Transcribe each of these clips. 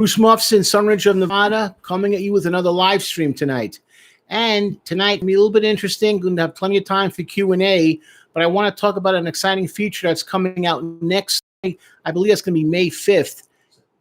Bruce Mufson, SUNRIDGE of Nevada, coming at you with another live stream tonight. And tonight will be a little bit interesting. We're going to have plenty of time for Q&A, but I want to talk about an exciting feature that's coming out next. I believe it's going to be May 5th,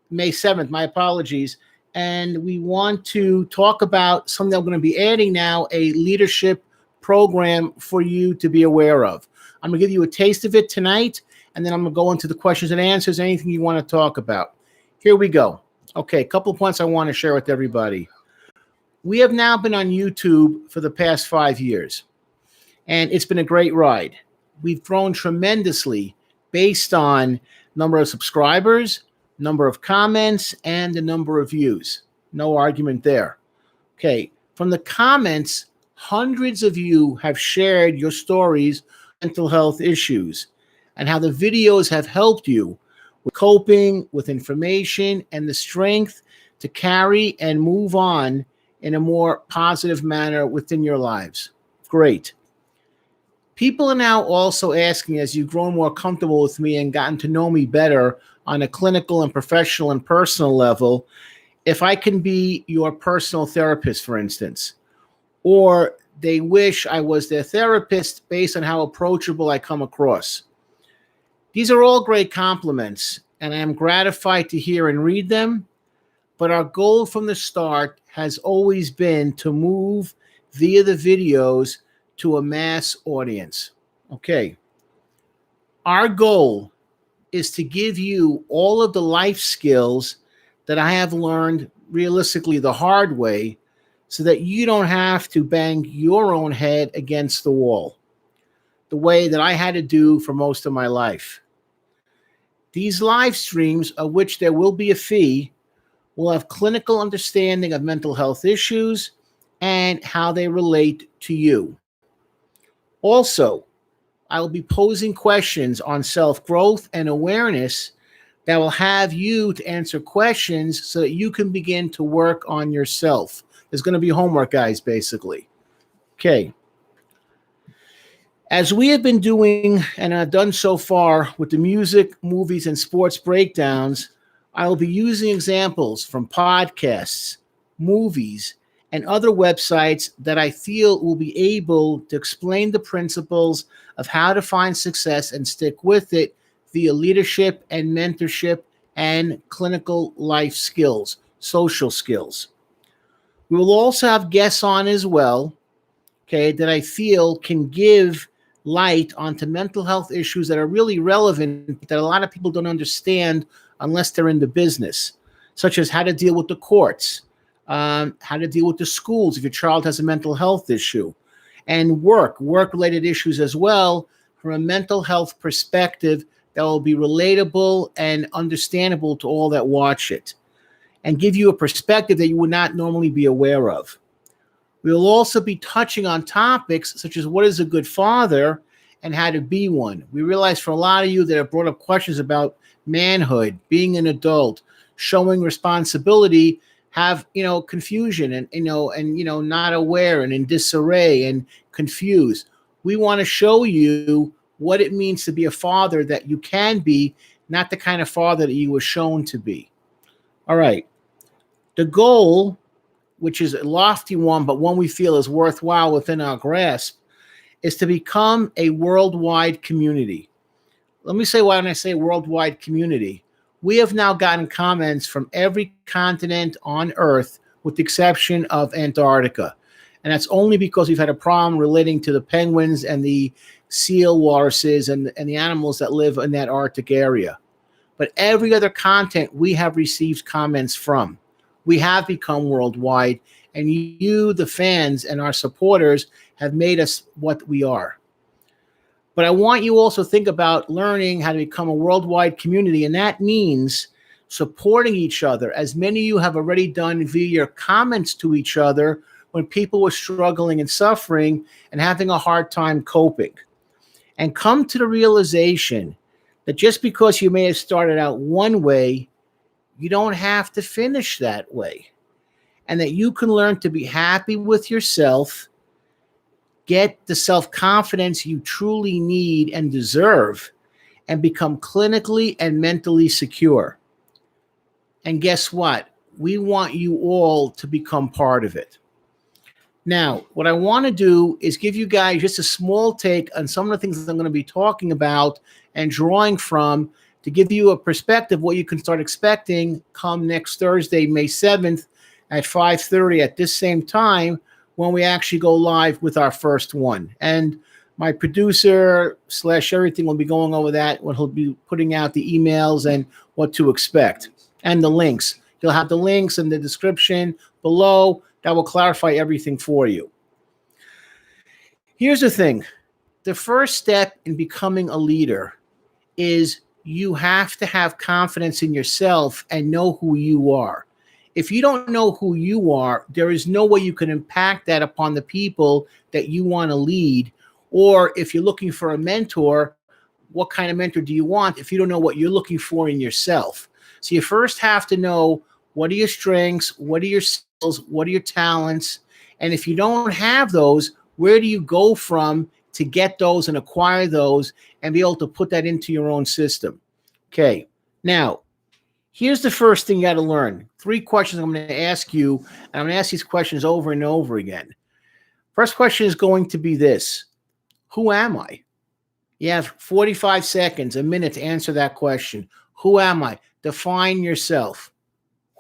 May 7th, my apologies. And we want to talk about something that we're going to be adding now, a leadership program for you to be aware of. I'm going to give you a taste of it tonight, and then I'm going to go into the questions and answers, anything you want to talk about. Here we go. Okay, a couple of points I want to share with everybody. We have now been on YouTube for the past 5 years, and it's been a great ride. We've grown tremendously based on number of subscribers, number of comments, and the number of views. No argument there. Okay, from the comments, hundreds of you have shared your stories, mental health issues, and how the videos have helped you with coping, with information, and the strength to carry and move on in a more positive manner within your lives. Great. People are now also asking, as you've grown more comfortable with me and gotten to know me better on a clinical and professional and personal level, if I can be your personal therapist, for instance, or they wish I was their therapist based on how approachable I come across. These are all great compliments, and I am gratified to hear and read them, but our goal from the start has always been to move via the videos to a mass audience. Okay. Our goal is to give you all of the life skills that I have learned realistically the hard way so that you don't have to bang your own head against the wall the way that I had to do for most of my life. These live streams, of which there will be a fee, will have clinical understanding of mental health issues and how they relate to you. Also, I will be posing questions on self-growth and awareness that will have you to answer questions so that you can begin to work on yourself. There's going to be homework, guys, basically. Okay. As we have been doing and have done so far with the music, movies, and sports breakdowns, I will be using examples from podcasts, movies, and other websites that I feel will be able to explain the principles of how to find success and stick with it via leadership and mentorship and clinical life skills, social skills. We will also have guests on as well, okay, that I feel can give light onto mental health issues that are really relevant that a lot of people don't understand unless they're in the business, such as how to deal with the courts, how to deal with the schools if your child has a mental health issue, and work-related issues as well from a mental health perspective that will be relatable and understandable to all that watch it, and give you a perspective that you would not normally be aware of. We will also be touching on topics such as what is a good father and how to be one. We realize for a lot of you that have brought up questions about manhood, being an adult, showing responsibility, have, confusion and not aware and in disarray and confused. We want to show you what it means to be a father that you can be, not the kind of father that you were shown to be. All right. The goal, which is a lofty one, but one we feel is worthwhile within our grasp, is to become a worldwide community. Let me say why when I say worldwide community. We have now gotten comments from every continent on Earth with the exception of Antarctica. And that's only because we've had a problem relating to the penguins and the seal walruses and the animals that live in that Arctic area. But every other continent we have received comments from. We have become worldwide, and you, the fans and our supporters, have made us what we are. But I want you also to think about learning how to become a worldwide community, and that means supporting each other, as many of you have already done via your comments to each other when people were struggling and suffering and having a hard time coping. And come to the realization that just because you may have started out one way, you don't have to finish that way, and that you can learn to be happy with yourself, get the self-confidence you truly need and deserve, and become clinically and mentally secure. And guess what? We want you all to become part of it. Now, what I want to do is give you guys just a small take on some of the things that I'm going to be talking about and drawing from to give you a perspective what you can start expecting come next Thursday, May 7th at 5:30 at this same time when we actually go live with our first one. And my producer / everything will be going over that when he'll be putting out the emails and what to expect and the links. He'll have the links in the description below that will clarify everything for you. Here's the thing. The first step in becoming a leader is you have to have confidence in yourself and know who you are. If you don't know who you are, there is no way you can impact that upon the people that you want to lead. Or if you're looking for a mentor, what kind of mentor do you want if you don't know what you're looking for in yourself? So you first have to know, what are your strengths? What are your skills? What are your talents? And if you don't have those, where do you go from to get those and acquire those and be able to put that into your own system? Okay. Now, here's the first thing you got to learn. 3 questions I'm going to ask you, and I'm going to ask these questions over and over again. First question is going to be this. Who am I? You have 45 seconds, a minute to answer that question. Who am I? Define yourself.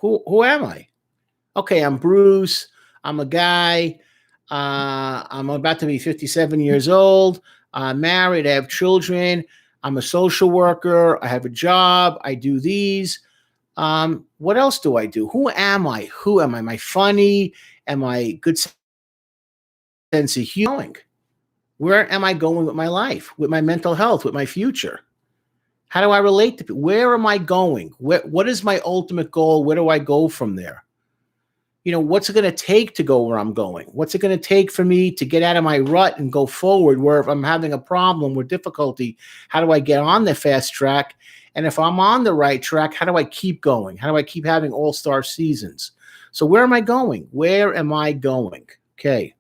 Who am I? Okay, I'm Bruce. I'm a guy. I'm about to be 57 years old. I'm married. I have children. I'm a social worker. I have a job. I do these. What else do I do? Who am I? Who am I? Am I funny? Am I good sense of humor? Where am I going with my life, with my mental health, with my future? How do I relate to people? Where am I going? What is my ultimate goal? Where do I go from there? You know, what's it going to take to go where I'm going? What's it going to take for me to get out of my rut and go forward? Where if I'm having a problem or difficulty, how do I get on the fast track? And if I'm on the right track, how do I keep going? How do I keep having all-star seasons? So where am I going? Where am I going? Okay.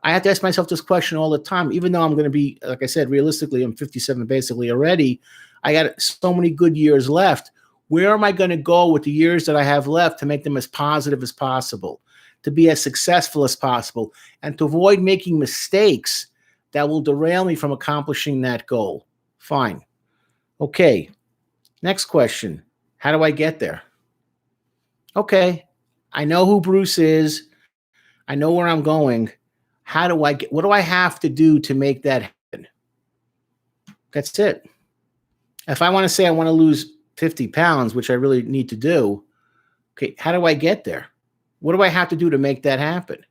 I have to ask myself this question all the time, even though I'm going to be, like I said, realistically, I'm 57 basically already. I got so many good years left. Where am I going to go with the years that I have left to make them as positive as possible, to be as successful as possible, and to avoid making mistakes that will derail me from accomplishing that goal? Fine. Okay. Next question. How do I get there? Okay. I know who Bruce is. I know where I'm going. How do I get, what do I have to do to make that happen? That's it. If I want to say I want to lose 50 pounds, which I really need to do, okay, how do I get there? What do I have to do to make that happen?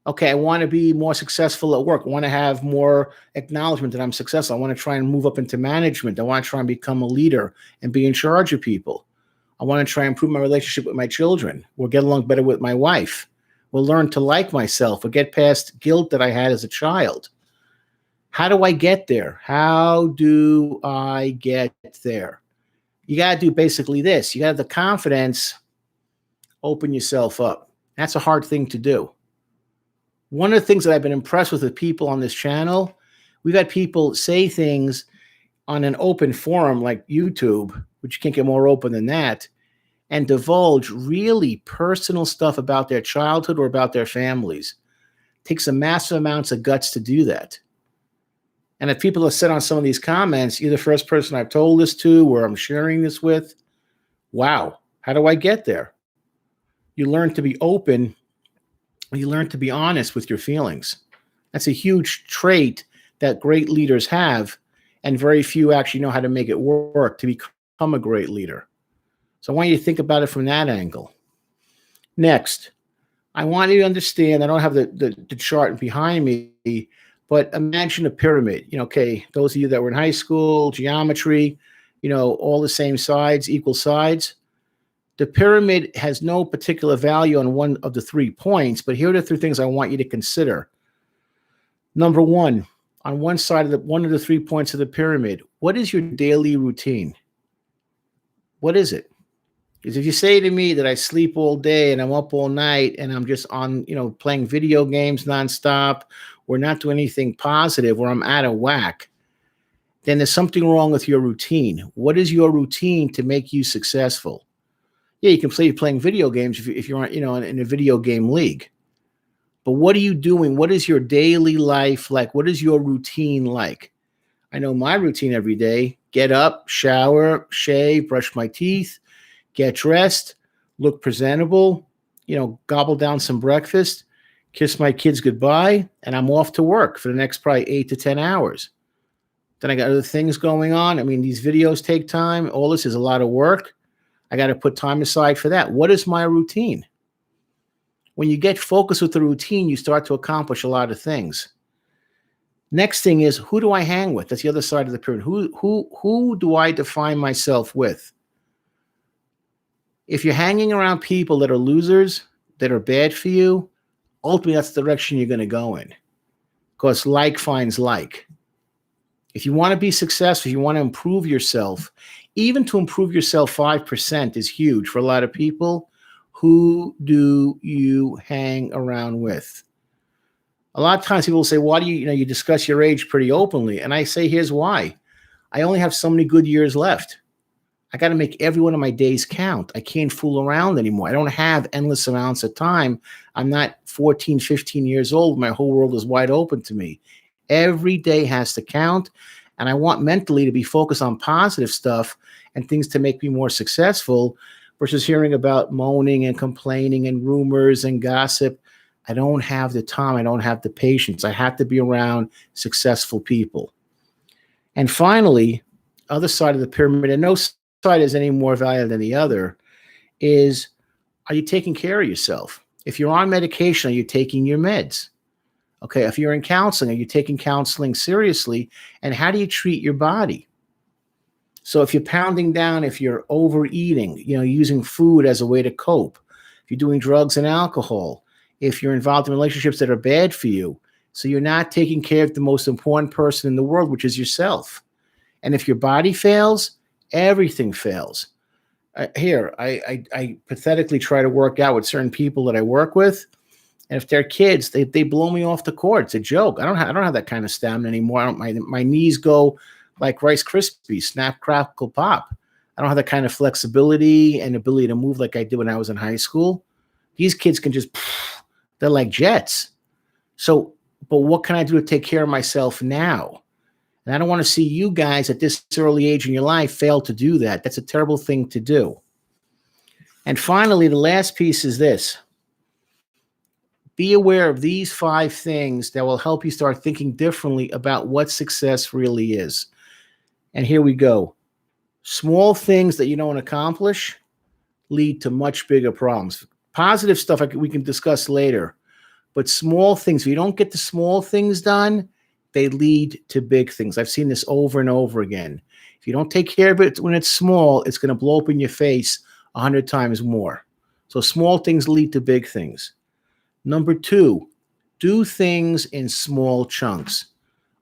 Okay, I want to be more successful at work. I want to have more acknowledgement that I'm successful. I want to try and move up into management. I want to try and become a leader and be in charge of people. I want to try and improve my relationship with my children or get along better with my wife. We'll learn to like myself or get past guilt that I had as a child. How do I get there? How do I get there? You got to do basically this. You got to have the confidence, open yourself up. That's a hard thing to do. One of the things that I've been impressed with people on this channel, we've had people say things on an open forum like YouTube, which you can't get more open than that, and divulge really personal stuff about their childhood or about their families. It takes a massive amounts of guts to do that. And if people have said on some of these comments, you're the first person I've told this to or I'm sharing this with, wow, how do I get there? You learn to be open. You learn to be honest with your feelings. That's a huge trait that great leaders have, and very few actually know how to make it work to become a great leader. So I want you to think about it from that angle. Next, I want you to understand, I don't have the chart behind me, but imagine a pyramid. Okay, those of you that were in high school, geometry, all the same sides, equal sides. The pyramid has no particular value on one of the 3 points, but here are the 3 things I want you to consider. Number 1, on one side of one of the 3 points of the pyramid, what is your daily routine? What is it? Because if you say to me that I sleep all day and I'm up all night and I'm just on, playing video games nonstop, or not doing anything positive, or I'm out of whack, then there's something wrong with your routine. What is your routine to make you successful? Yeah, you can play playing video games if you're in a video game league. But what are you doing? What is your daily life like? What is your routine like? I know my routine every day: get up, shower, shave, brush my teeth, get dressed, look presentable, gobble down some breakfast, kiss my kids goodbye, and I'm off to work for the next probably 8 to 10 hours. Then I got other things going on. I mean, these videos take time. All this is a lot of work. I got to put time aside for that. What is my routine? When you get focused with the routine, you start to accomplish a lot of things. Next thing is, who do I hang with? That's the other side of the pyramid. Who do I define myself with? If you're hanging around people that are losers, that are bad for you, ultimately that's the direction you're going to go in, because like finds like. If you want to be successful, if you want to improve yourself, even to improve yourself 5% is huge for a lot of people. Who do you hang around with? A lot of times people will say, why do you discuss your age pretty openly? And I say, here's why. I only have so many good years left. I got to make every one of my days count. I can't fool around anymore. I don't have endless amounts of time. I'm not 14, 15 years old. My whole world is wide open to me. Every day has to count. And I want mentally to be focused on positive stuff and things to make me more successful versus hearing about moaning and complaining and rumors and gossip. I don't have the time. I don't have the patience. I have to be around successful people. And finally, other side of the pyramid, and no side is any more valuable than the other, is, are you taking care of yourself? If you're on medication, are you taking your meds? Okay, if you're in counseling, are you taking counseling seriously? And how do you treat your body? So if you're pounding down, if you're overeating, using food as a way to cope, if you're doing drugs and alcohol, if you're involved in relationships that are bad for you, so you're not taking care of the most important person in the world, which is yourself. And if your body fails, everything fails. I pathetically try to work out with certain people that I work with. And if they're kids, they blow me off the court. It's a joke. I don't have that kind of stamina anymore. My knees go like Rice Krispies, snap, crackle, pop. I don't have that kind of flexibility and ability to move like I did when I was in high school. These kids can just, they're like jets. So, but what can I do to take care of myself now? And I don't want to see you guys at this early age in your life fail to do that. That's a terrible thing to do. And finally, the last piece is this. Be aware of these 5 things that will help you start thinking differently about what success really is. And here we go. Small things that you don't accomplish lead to much bigger problems. Positive stuff we can discuss later. But small things, if you don't get the small things done, they lead to big things. I've seen this over and over again. If you don't take care of it when it's small, it's going to blow up in your face 100 times more. So small things lead to big things. Number 2, do things in small chunks.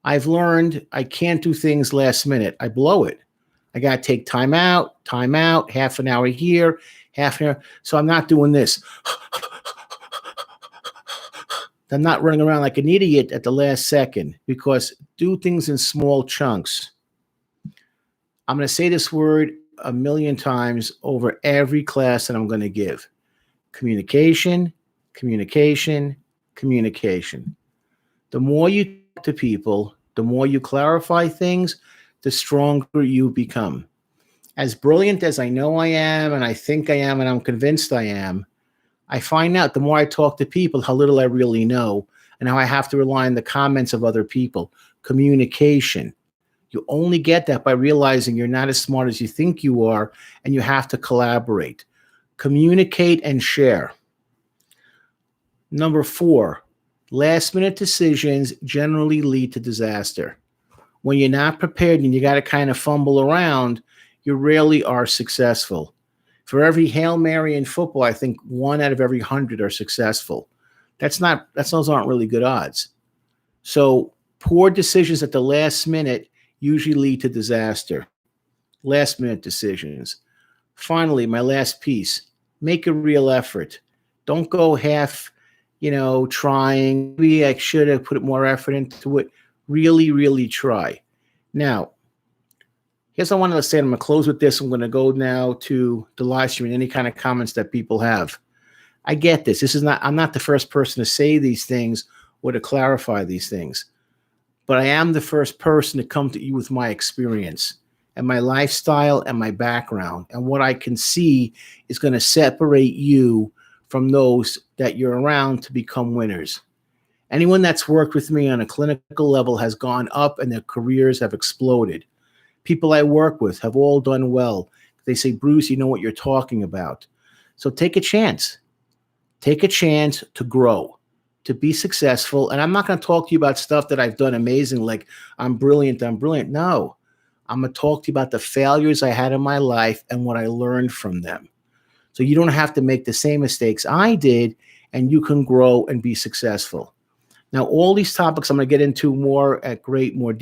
I've learned I can't do things last minute. I blow it. I got to take time out, half an hour here, half an hour. So I'm not doing this. I'm not running around like an idiot at the last second, because do things in small chunks. I'm going to say this word 1,000,000 times over every class that I'm going to give. Communication, communication, communication. The more you talk to people, the more you clarify things, the stronger you become. As brilliant as I know I am, and I think I am, and I'm convinced I am, I find out the more I talk to people how little I really know and how I have to rely on the comments of other people. Communication. You only get that by realizing you're not as smart as you think you are, and you have to collaborate. Communicate and share. Number 4, last-minute decisions generally lead to disaster. When you're not prepared and you got to kind of fumble around, you rarely are successful. For every Hail Mary in football, I think 1 out of every 100 are successful. Those aren't really good odds. So poor decisions at the last minute usually lead to disaster. Last minute decisions. Finally, my last piece, make a real effort. Don't go half, trying. Maybe I should have put more effort into it. Really, really try. Now, Here's what I wanted to say. I'm going to close with this. I'm going to go now to the live stream and any kind of comments that people have. I get this. I'm not the first person to say these things or to clarify these things, but I am the first person to come to you with my experience and my lifestyle and my background. And what I can see is going to separate you from those that you're around to become winners. Anyone that's worked with me on a clinical level has gone up and their careers have exploded. People I work with have all done well. They say, Bruce, you know what you're talking about. So take a chance. Take a chance to grow, to be successful. And I'm not going to talk to you about stuff that I've done amazing, like I'm brilliant. No, I'm going to talk to you about the failures I had in my life and what I learned from them. So you don't have to make the same mistakes I did, and you can grow and be successful. Now, all these topics I'm going to get into more at greater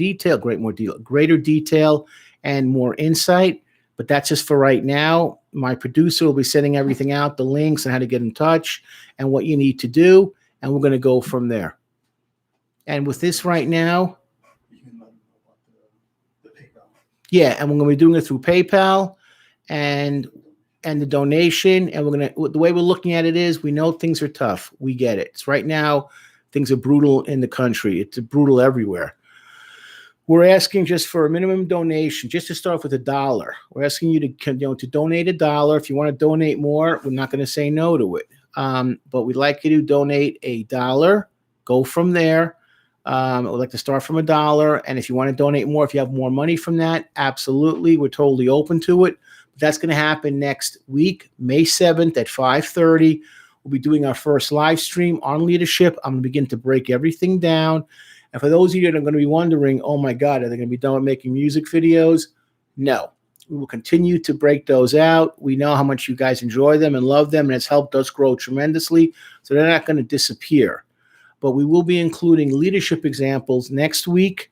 detail and more insight, but that's just for right now. My producer will be sending everything out, the links and how to get in touch and what you need to do, and we're going to go from there. And with this right now, you can let them know about the PayPal. Yeah, and we're going to be doing it through PayPal and the donation. And the way we're looking at it is, we know things are tough. We get it. It's right now. Things are brutal in the country. It's brutal everywhere. We're asking just for a minimum donation, just to start with $1. We're asking you to donate $1. If you want to donate more, we're not going to say no to it. But we'd like you to donate $1. Go from there. We'd like to start from $1. And if you want to donate more, if you have more money from that, absolutely, we're totally open to it. But that's going to happen next week, May 7th at 5:30. We'll be doing our first live stream on leadership. I'm going to begin to break everything down. And for those of you that are going to be wondering, oh my God, are they going to be done with making music videos? No. We will continue to break those out. We know how much you guys enjoy them and love them, and it's helped us grow tremendously. So they're not going to disappear. But we will be including leadership examples next week.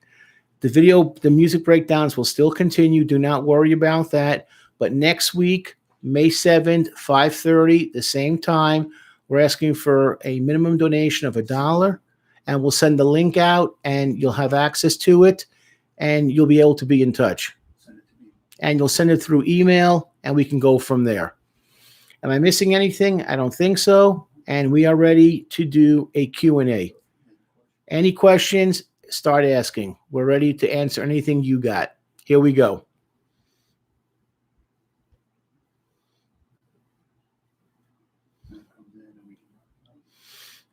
The music breakdowns will still continue. Do not worry about that. But next week, May 7th, 5:30, the same time, we're asking for a minimum donation of $1, and we'll send the link out, and you'll have access to it, and you'll be able to be in touch. And you'll send it through email, and we can go from there. Am I missing anything? I don't think so. And we are ready to do a Q&A. Any questions, start asking. We're ready to answer anything you got. Here we go.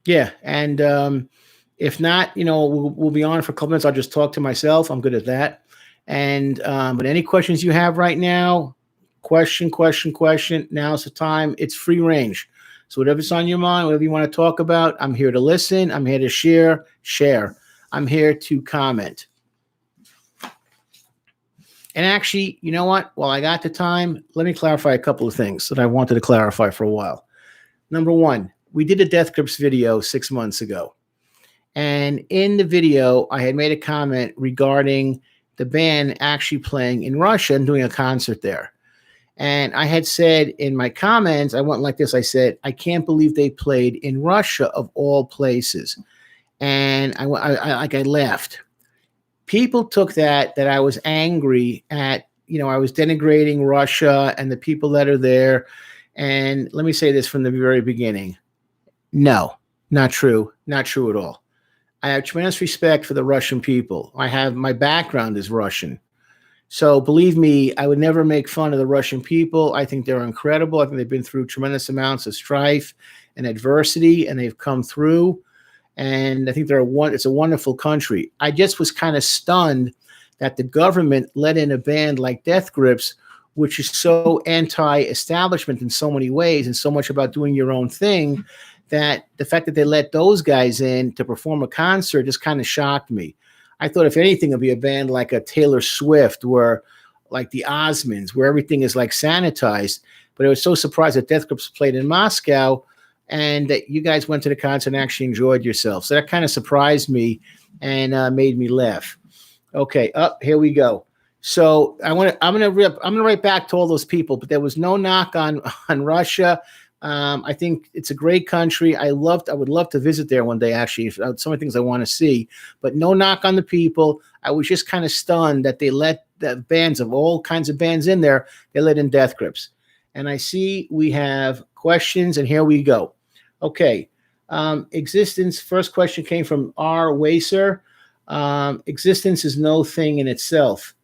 Yeah, and if not, we'll be on for a couple minutes. I'll just talk to myself. I'm good at that. And but any questions you have right now, question. Now's the time. It's free range. So whatever's on your mind, whatever you want to talk about, I'm here to listen. I'm here to share. I'm here to comment. And actually, you know what? While I got the time, let me clarify a couple of things that I wanted to clarify for a while. Number one, we did a Death Grips video 6 months ago. And in the video, I had made a comment regarding the band actually playing in Russia and doing a concert there. And I had said in my comments, I went like this. I said, I can't believe they played in Russia of all places. And I laughed. People took that I was angry at, I was denigrating Russia and the people that are there. And let me say this from the very beginning. No, not true. Not true at all. I have tremendous respect for the Russian people. My background is Russian. So believe me, I would never make fun of the Russian people. I think they're incredible. I think they've been through tremendous amounts of strife and adversity, and they've come through. And I think it's a wonderful country. I just was kind of stunned that the government let in a band like Death Grips, which is so anti-establishment in so many ways and so much about doing your own thing, that the fact that they let those guys in to perform a concert just kind of shocked me. I thought, if anything, it'd be a band like a Taylor Swift or like the Osmonds, where everything is like sanitized. But I was so surprised that Death Grips played in Moscow and that you guys went to the concert and actually enjoyed yourself. So that kind of surprised me and made me laugh. Okay, here we go. So I'm gonna write back to all those people, but there was no knock on Russia. I think it's a great country. I would love to visit there one day, actually. So many things I want to see, but no knock on the people. I was just kind of stunned that they let the bands of all kinds of bands in there. They let in Death Grips. And I see we have questions, and here we go. Okay. Existence. First question came from R. Wacer. Existence is no thing in itself.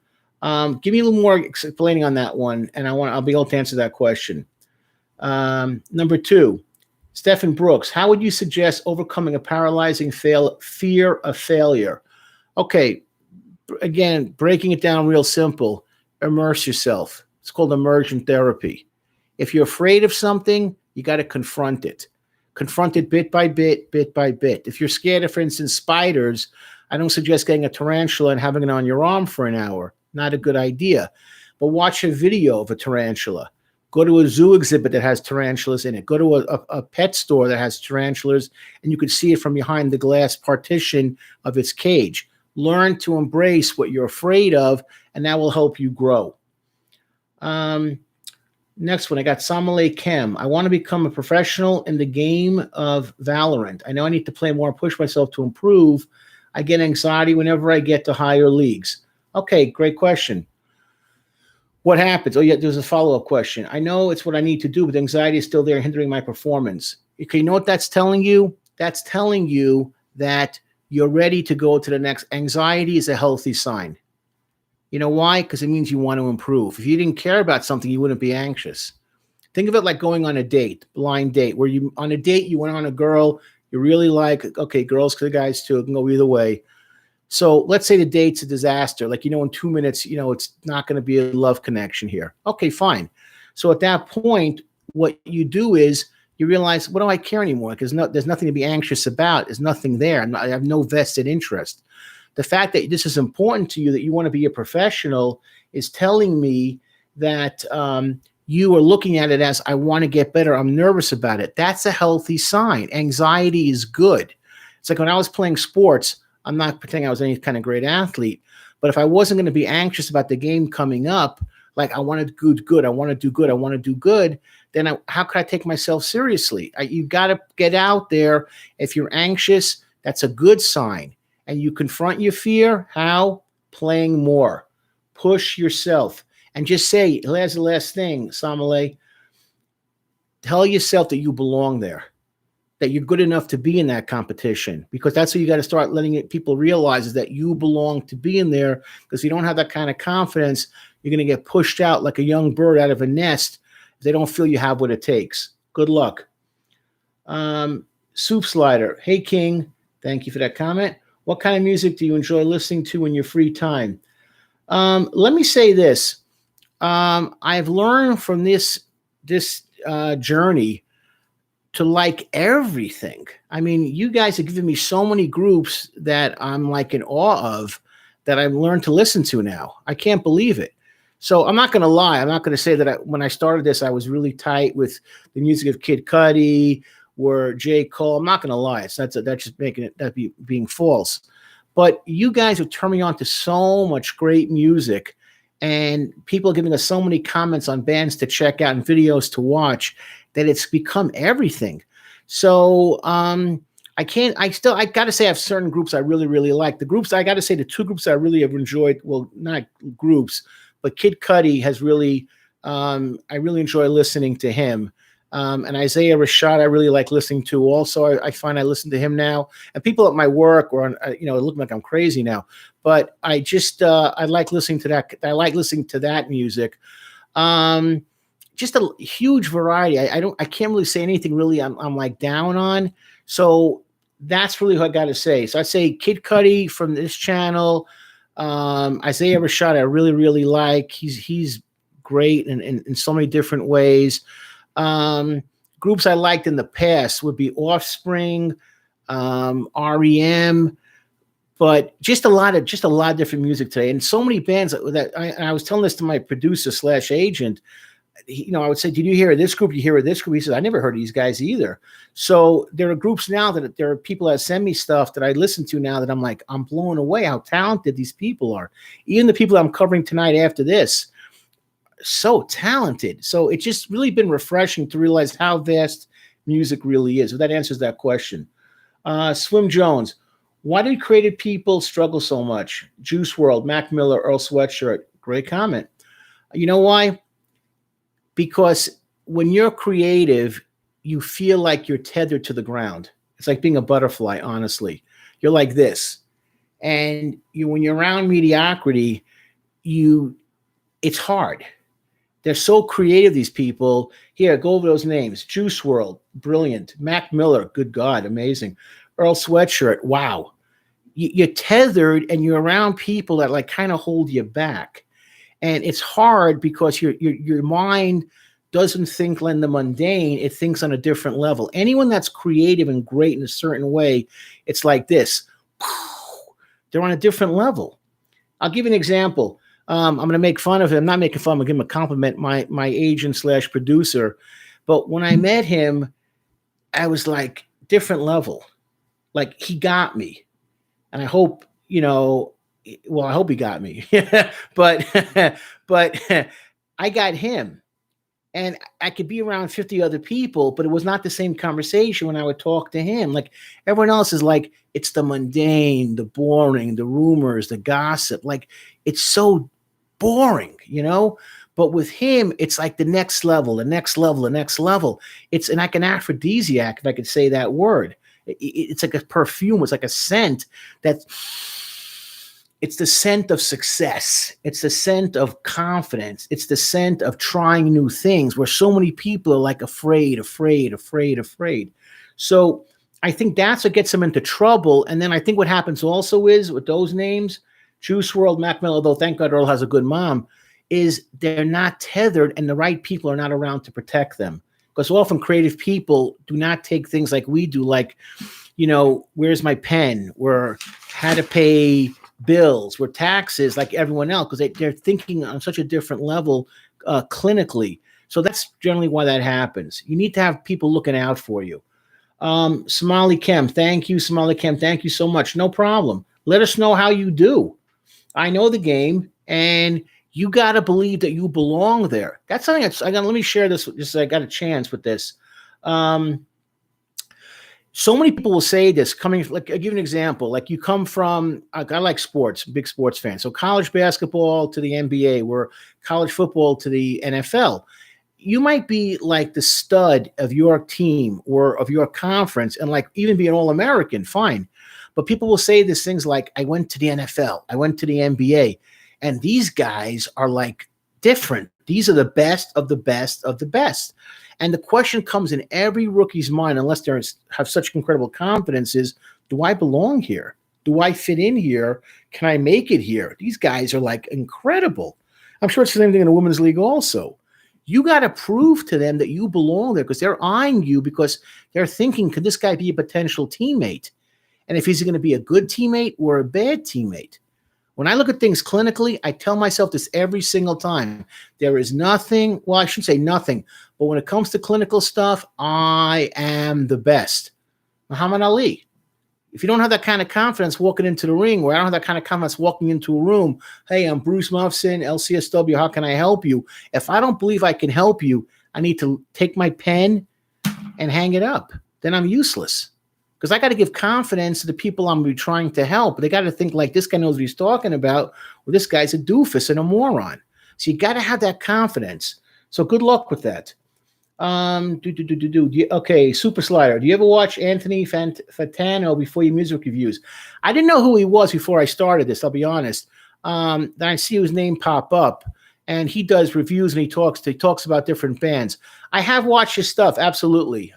Give me a little more explaining on that one, and I'll be able to answer that question. Number 2, Stephen Brooks. How would you suggest overcoming a paralyzing fear of failure? Okay. Again, breaking it down real simple. Immerse yourself. It's called immersion therapy. If you're afraid of something, you got to confront it. Confront it bit by bit, bit by bit. If you're scared of, for instance, spiders, I don't suggest getting a tarantula and having it on your arm for an hour. Not a good idea. But watch a video of a tarantula. Go to a zoo exhibit that has tarantulas in it. Go to a pet store that has tarantulas, and you can see it from behind the glass partition of its cage. Learn to embrace what you're afraid of, and that will help you grow. Next one, I got Samalay Kem. I want to become a professional in the game of Valorant. I know I need to play more and push myself to improve. I get anxiety whenever I get to higher leagues. Okay, great question. What happens? Oh, yeah, there's a follow-up question. I know it's what I need to do, but anxiety is still there, hindering my performance. Okay, you know what that's telling you? That's telling you that you're ready to go to the next. Anxiety is a healthy sign. You know why? Because it means you want to improve. If you didn't care about something, you wouldn't be anxious. Think of it like going on a date, blind date, where you on a date, you went on a girl you really like. Okay, girls to guys too. It can go either way. So let's say the date's a disaster. Like, in 2 minutes, it's not going to be a love connection here. Okay, fine. So at that point, what you do is you realize, what do I care anymore? Because there's nothing to be anxious about. There's nothing there. I have no vested interest. The fact that this is important to you, that you want to be a professional, is telling me that you are looking at it as, I want to get better. I'm nervous about it. That's a healthy sign. Anxiety is good. It's like when I was playing sports, I'm not pretending I was any kind of great athlete, but if I wasn't going to be anxious about the game coming up, like I want to do good, I want to do good, I want to do good, then how could I take myself seriously? You got to get out there. If you're anxious, that's a good sign. And you confront your fear. How? Playing more. Push yourself. And just say, here's the last thing, Samalay. Tell yourself that you belong there, that you're good enough to be in that competition, because that's what you got to start letting people realize, is that you belong to be in there. Because if you don't have that kind of confidence, you're going to get pushed out like a young bird out of a nest if they don't feel you have what it takes. Good luck. Soup Slider. Hey, King. Thank you for that comment. What kind of music do you enjoy listening to in your free time? Let me say this. I've learned from this journey to like everything. I mean, you guys have given me so many groups that I'm like in awe of, that I've learned to listen to now. I can't believe it. So I'm not going to lie. I'm not going to say that when I started this, I was really tight with the music of Kid Cudi or J. Cole. I'm not going to lie. That's just making it being false. But you guys have turned me on to so much great music, and people are giving us so many comments on bands to check out and videos to watch, that it's become everything. So I got to say I have certain groups I really, really like. The groups, I got to say, the 2 groups I really have enjoyed, well, not groups, but Kid Cudi has really, I really enjoy listening to him. And Isaiah Rashad, I really like listening to also. I find I listen to him now. And people at my work look like I'm crazy now. But I just, I like listening to that. I like listening to that music. Just a huge variety. I can't really say anything really I'm like down on. So that's really what I got to say. So I'd say Kid Cudi from this channel. Isaiah Rashad, I really, really like. He's great in so many different ways. Groups I liked in the past would be Offspring, REM, but just a lot of different music today, and so many bands that I was telling this to my producer / agent. I would say, did you hear this group? You hear this group? He says, I never heard of these guys either. So there are groups now there are people that send me stuff that I listen to now that I'm like, I'm blown away how talented these people are. Even the people I'm covering tonight after this, so talented. So it's just really been refreshing to realize how vast music really is. So that answers that question. Swim Jones, why did creative people struggle so much? Juice World, Mac Miller, Earl Sweatshirt. Great comment. You know why? Because when you're creative, you feel like you're tethered to the ground. It's like being a butterfly, honestly. You're like this. And when you're around mediocrity, it's hard. They're so creative, these people. Here, go over those names. Juice World, brilliant. Mac Miller, good God, amazing. Earl Sweatshirt, wow. You're tethered and you're around people that like kind of hold you back. And it's hard because your mind doesn't think in the mundane. It thinks on a different level. Anyone that's creative and great in a certain way, it's like this. They're on a different level. I'll give you an example. I'm going to make fun of him. I'm not making fun. I'm going to give him a compliment, my agent / producer. But when I met him, I was like, different level. Like, he got me. And I hope, I hope he got me. but I got him. And I could be around 50 other people, but it was not the same conversation when I would talk to him. Like, everyone else is like, it's the mundane, the boring, the rumors, the gossip. Like, it's so boring, But with him, it's like the next level, the next level, the next level. It's like an aphrodisiac, if I could say that word. It's like a perfume. It's like a scent it's the scent of success. It's the scent of confidence. It's the scent of trying new things, where so many people are like afraid. So I think that's what gets them into trouble. And then I think what happens also is with those names, Juice WRLD, Mac Miller, although thank God Earl has a good mom, is they're not tethered and the right people are not around to protect them. Because often creative people do not take things like we do, like, where's my pen? Or how to pay bills, or taxes, like everyone else, because they're thinking on such a different level clinically. So that's generally why that happens. You need to have people looking out for you. Somali Kem, thank you. Somali Kem, thank you so much. No problem. Let us know how you do. I know the game, and you got to believe that you belong there. That's something let me share this. Just I got a chance with this. So many people will say this like, I'll give you an example. Like, you come from, I like sports, big sports fan. So college basketball to the NBA, or college football to the NFL. You might be like the stud of your team or of your conference, and like even be an All-American, fine. But people will say these things like, I went to the NFL, I went to the NBA. And these guys are like different. These are the best of the best of the best. And the question comes in every rookie's mind, unless they have such incredible confidence, is, do I belong here? Do I fit in here? Can I make it here? These guys are like incredible. I'm sure it's the same thing in the women's league also. You got to prove to them that you belong there, because they're eyeing you, because they're thinking, could this guy be a potential teammate? And if he's going to be a good teammate or a bad teammate. When I look at things clinically, I tell myself this every single time. There is nothing, well, I shouldn't say nothing, but when it comes to clinical stuff, I am the best. Muhammad Ali. If you don't have that kind of confidence walking into the ring, or I don't have that kind of confidence walking into a room, hey, I'm Bruce Mufson, LCSW, how can I help you? If I don't believe I can help you, I need to take my pen and hang it up. Then I'm useless. Because I got to give confidence to the people I'm trying to help. They got to think like, this guy knows what he's talking about, or this guy's a doofus and a moron. So you got to have that confidence. So good luck with that. Okay, Super Slider. Do you ever watch Anthony Fantano before your music reviews? I didn't know who he was before I started this, I'll be honest. Then I see his name pop up, and he does reviews, and he talks about different bands. I have watched his stuff, absolutely.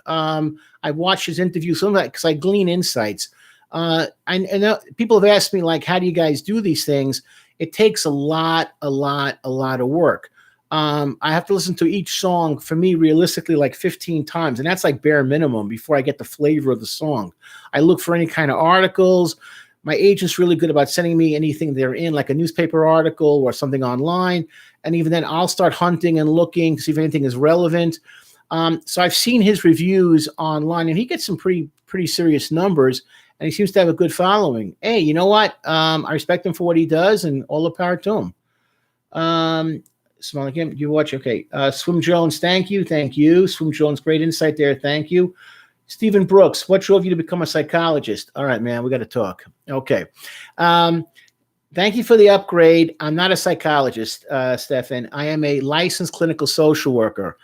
I've watched his interviews, some of that, because I glean insights. I know people have asked me, like, how do you guys do these things? It takes a lot of work. I have to listen to each song, for me, realistically, like 15 times. And that's like bare minimum before I get the flavor of the song. I look for any kind of articles. My agent's really good about sending me anything they're in, like a newspaper article or something online. And even then, I'll start hunting and looking to see if anything is relevant. So I've seen his reviews online, and he gets some pretty serious numbers, and he seems to have a good following. Hey, you know what? I respect him for what he does, and all the power to him. Smell like him. You watch. Okay. Swim Jones, thank you. Thank you. Swim Jones, great insight there. Thank you. Stephen Brooks, what drove you to become a psychologist? All right, man, we got to talk. Okay. Thank you for the upgrade. I'm not a psychologist, Stefan. I am a licensed clinical social worker.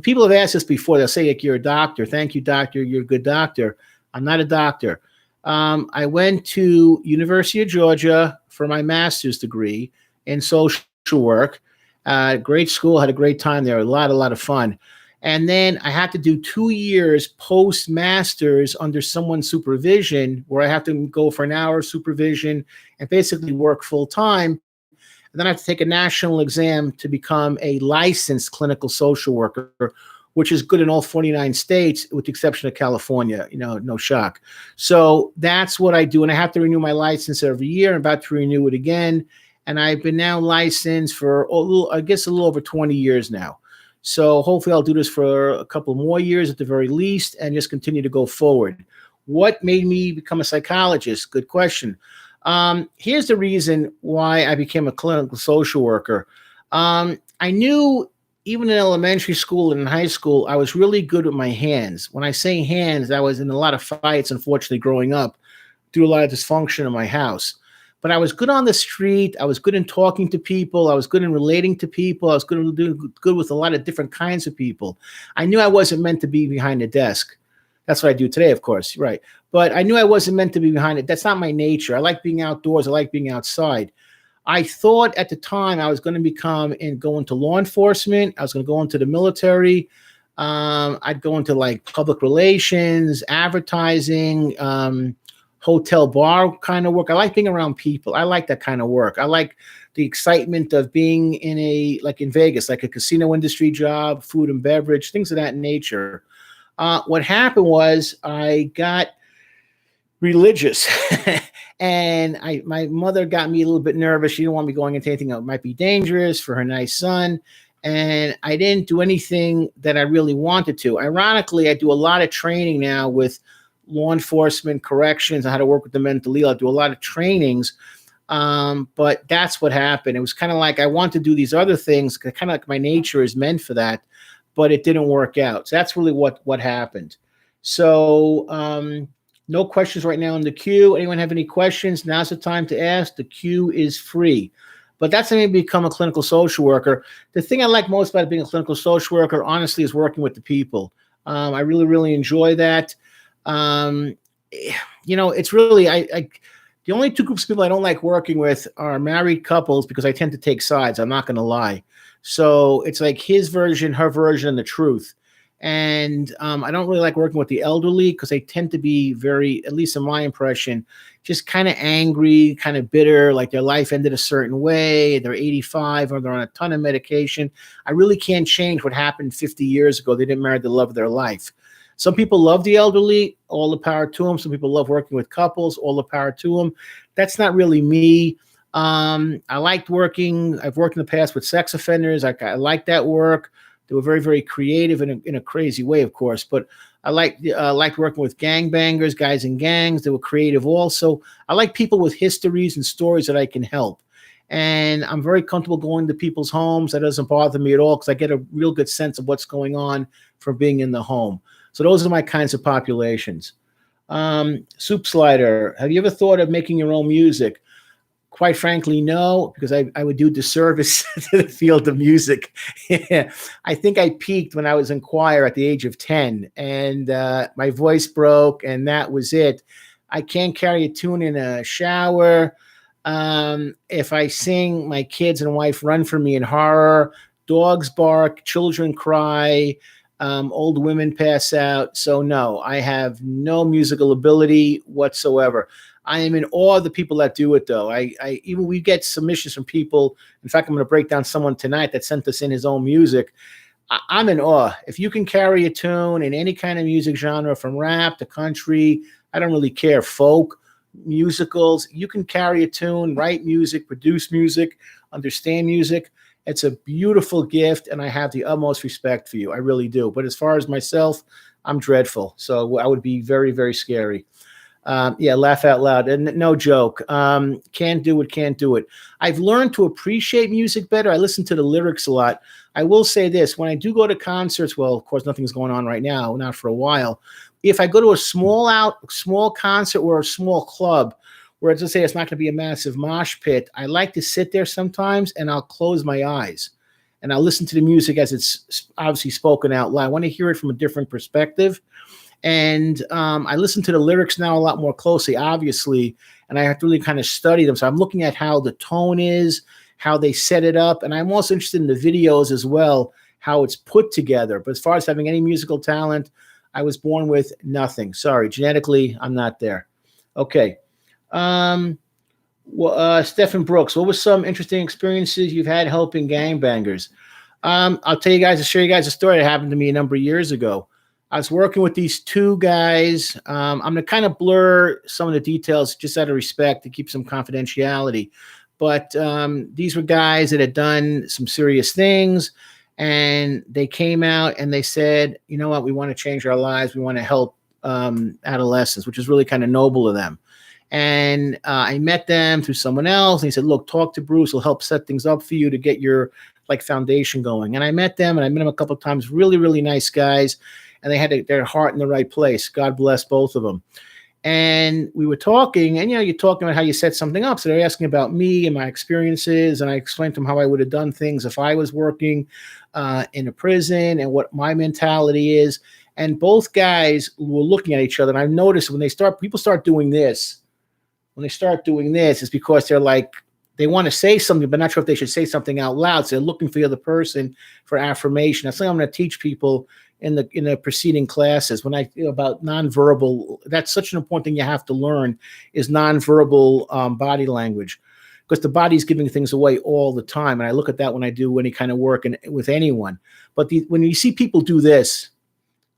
People have asked this before. They'll say, like, you're a doctor. Thank you, doctor. You're a good doctor. I'm not a doctor. I went to University of Georgia for my master's degree in social work. Great school. Had a great time there. A lot of fun. And then I had to do 2 years post-masters under someone's supervision, where I have to go for an hour of supervision and basically work full-time. And then I have to take a national exam to become a licensed clinical social worker, which is good in all 49 states, with the exception of California. No shock. So that's what I do. And I have to renew my license every year. I'm about to renew it again. And I've been now licensed for, a little over 20 years now. So hopefully I'll do this for a couple more years at the very least and just continue to go forward. What made me become a psychologist? Good question. Here's the reason why I became a clinical social worker. I knew even in elementary school and in high school, I was really good with my hands. When I say hands, I was in a lot of fights, unfortunately, growing up, due to a lot of dysfunction in my house. But I was good on the street. I was good in talking to people. I was good in relating to people. I was good with a lot of different kinds of people. I knew I wasn't meant to be behind a desk. That's what I do today, of course, right? But I knew I wasn't meant to be behind it. That's not my nature. I like being outdoors. I like being outside. I thought at the time I was going to go into law enforcement. I was going to go into the military. I'd go into like public relations, advertising, hotel bar kind of work. I like being around people. I like that kind of work. I like the excitement of being like in Vegas, like a casino industry job, food and beverage, things of that nature. What happened was I got religious and my mother got me a little bit nervous. She didn't want me going into anything that might be dangerous for her nice son. And I didn't do anything that I really wanted to. Ironically, I do a lot of training now with law enforcement, corrections, on how to work with the mentally ill. I do a lot of trainings, but that's what happened. It was kind of like I want to do these other things, kind of like my nature is meant for that, but it didn't work out. So that's really what happened. So no questions right now in the queue. Anyone have any questions? Now's the time to ask. The queue is free. But that's how I become a clinical social worker. The thing I like most about being a clinical social worker, honestly, is working with the people. I really, really enjoy that. It's really, the only two groups of people I don't like working with are married couples, because I tend to take sides. I'm not going to lie. So it's like his version, her version, and the truth. And I don't really like working with the elderly, because they tend to be very, at least in my impression, just kind of angry, kind of bitter, like their life ended a certain way. They're 85 or they're on a ton of medication. I really can't change what happened 50 years ago. They didn't marry the love of their life. Some people love the elderly, all the power to them. Some people love working with couples, all the power to them. That's not really me. I liked working. I've worked in the past with sex offenders. I like that work. They were very, very creative in a crazy way, of course. But I liked working with gangbangers, guys in gangs. They were creative also. I like people with histories and stories that I can help. And I'm very comfortable going to people's homes. That doesn't bother me at all, because I get a real good sense of what's going on from being in the home. So those are my kinds of populations. Soup Slider, have you ever thought of making your own music? Quite frankly, no, because I would do disservice to the field of music. I think I peaked when I was in choir at the age of 10, and my voice broke, and that was it. I can't carry a tune in a shower. If I sing, my kids and wife run from me in horror. Dogs bark, children cry. Old women pass out. So no, I have no musical ability whatsoever. I am in awe of the people that do it, though. Even we get submissions from people. In fact, I'm going to break down someone tonight that sent us in his own music. I'm in awe. If you can carry a tune in any kind of music genre, from rap to country, I don't really care, folk, musicals, you can carry a tune, write music, produce music, understand music. It's a beautiful gift, and I have the utmost respect for you. I really do. But as far as myself, I'm dreadful. So I would be very, very scary. Yeah, laugh out loud. And no joke. Can't do it, can't do it. I've learned to appreciate music better. I listen to the lyrics a lot. I will say this, when I do go to concerts, well, of course, nothing's going on right now, not for a while. If I go to a small concert or a small club, where let's say it's not going to be a massive mosh pit, I like to sit there sometimes and I'll close my eyes and I'll listen to the music as it's obviously spoken out loud. I want to hear it from a different perspective. And I listen to the lyrics now a lot more closely, obviously, and I have to really kind of study them. So I'm looking at how the tone is, how they set it up, and I'm also interested in the videos as well, how it's put together. But as far as having any musical talent, I was born with nothing. Sorry, genetically, I'm not there. Okay. Stephen Brooks, what was some interesting experiences you've had helping gangbangers? I'll share you guys a story that happened to me a number of years ago. I was working with these two guys. I'm going to kind of blur some of the details just out of respect to keep some confidentiality. But these were guys that had done some serious things. And they came out and they said, you know what, we want to change our lives. We want to help adolescents, which is really kind of noble of them. And I met them through someone else. And he said, look, talk to Bruce. He'll help set things up for you to get your foundation going. And I met them a couple of times. Really, really nice guys. And they had their heart in the right place. God bless both of them. And we were talking, and, you're talking about how you set something up. So they're asking about me and my experiences. And I explained to them how I would have done things if I was working in a prison and what my mentality is. And both guys were looking at each other. And I've noticed when people start doing this, it's because they're like, they want to say something, but not sure if they should say something out loud. So they're looking for the other person for affirmation. That's something I'm going to teach people in the preceding classes about nonverbal. That's such an important thing you have to learn is nonverbal body language, because the body's giving things away all the time. And I look at that when I do any kind of work with anyone. But when you see people do this,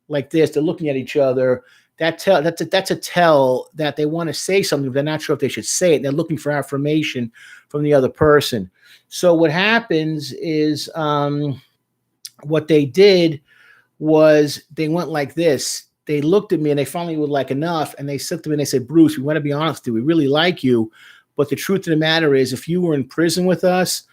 like this, they're looking at each other. That's a tell that they want to say something, but they're not sure if they should say it. They're looking for affirmation from the other person. So what happens is what they did was they went like this. They looked at me and they finally were like, enough. And they said to me and they said, Bruce, we want to be honest with you. We really like you. But the truth of the matter is, if you were in prison with us,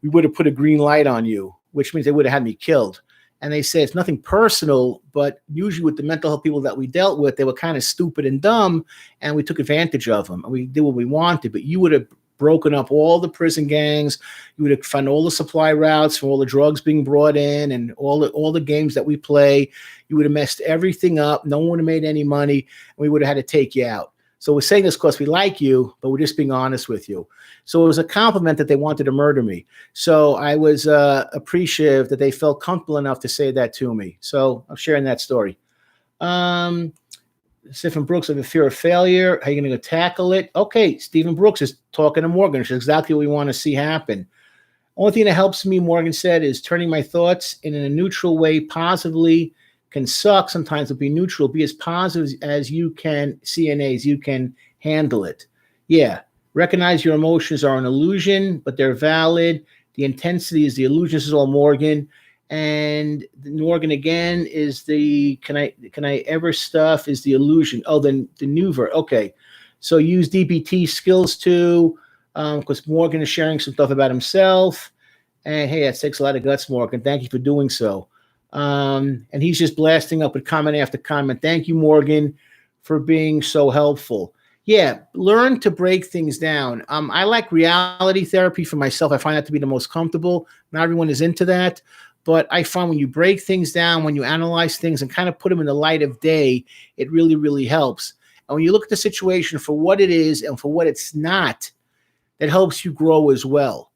we would have put a green light on you, which means they would have had me killed. And they say it's nothing personal, but usually with the mental health people that we dealt with, they were kind of stupid and dumb, and we took advantage of them. And we did what we wanted, but you would have broken up all the prison gangs. You would have found all the supply routes for all the drugs being brought in and all the games that we play. You would have messed everything up. No one would have made any money, and we would have had to take you out. So we're saying this because we like you, but we're just being honest with you. So it was a compliment that they wanted to murder me. So I was appreciative that they felt comfortable enough to say that to me. So I'm sharing that story. Stephen Brooks, of a fear of failure. How are you going to tackle it? Okay, Stephen Brooks is talking to Morgan, which is exactly what we want to see happen. Only thing that helps me, Morgan said, is turning my thoughts in a neutral way positively. Can suck sometimes, but be neutral. Be as positive as you can, CNAs. You can handle it. Yeah. Recognize your emotions are an illusion, but they're valid. The intensity is the illusion. This is all Morgan. And Morgan again is the can I ever stuff is the illusion. Oh, then the new ver. Okay. So use DBT skills too, because Morgan is sharing some stuff about himself. And hey, that takes a lot of guts, Morgan. Thank you for doing so. And he's just blasting up with comment after comment. Thank you, Morgan, for being so helpful. Yeah, learn to break things down. I like reality therapy for myself. I find that to be the most comfortable. Not everyone is into that, but I find when you break things down, when you analyze things and kind of put them in the light of day, it really, really helps. And when you look at the situation for what it is and for what it's not, that helps you grow as well.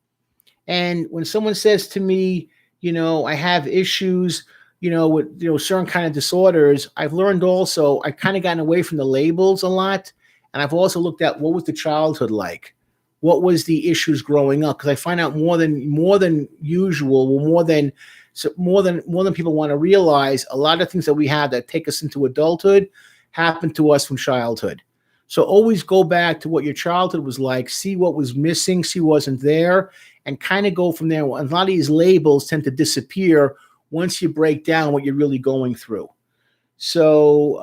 And when someone says to me, I have issues, with, certain kind of disorders, I've learned also, I've kind of gotten away from the labels a lot. And I've also looked at what was the childhood like? What was the issues growing up? Because I find out more than usual, more than people want to realize, a lot of things that we have that take us into adulthood happened to us from childhood. So always go back to what your childhood was like, see what was missing, see what wasn't there, and kind of go from there. A lot of these labels tend to disappear once you break down what you're really going through. So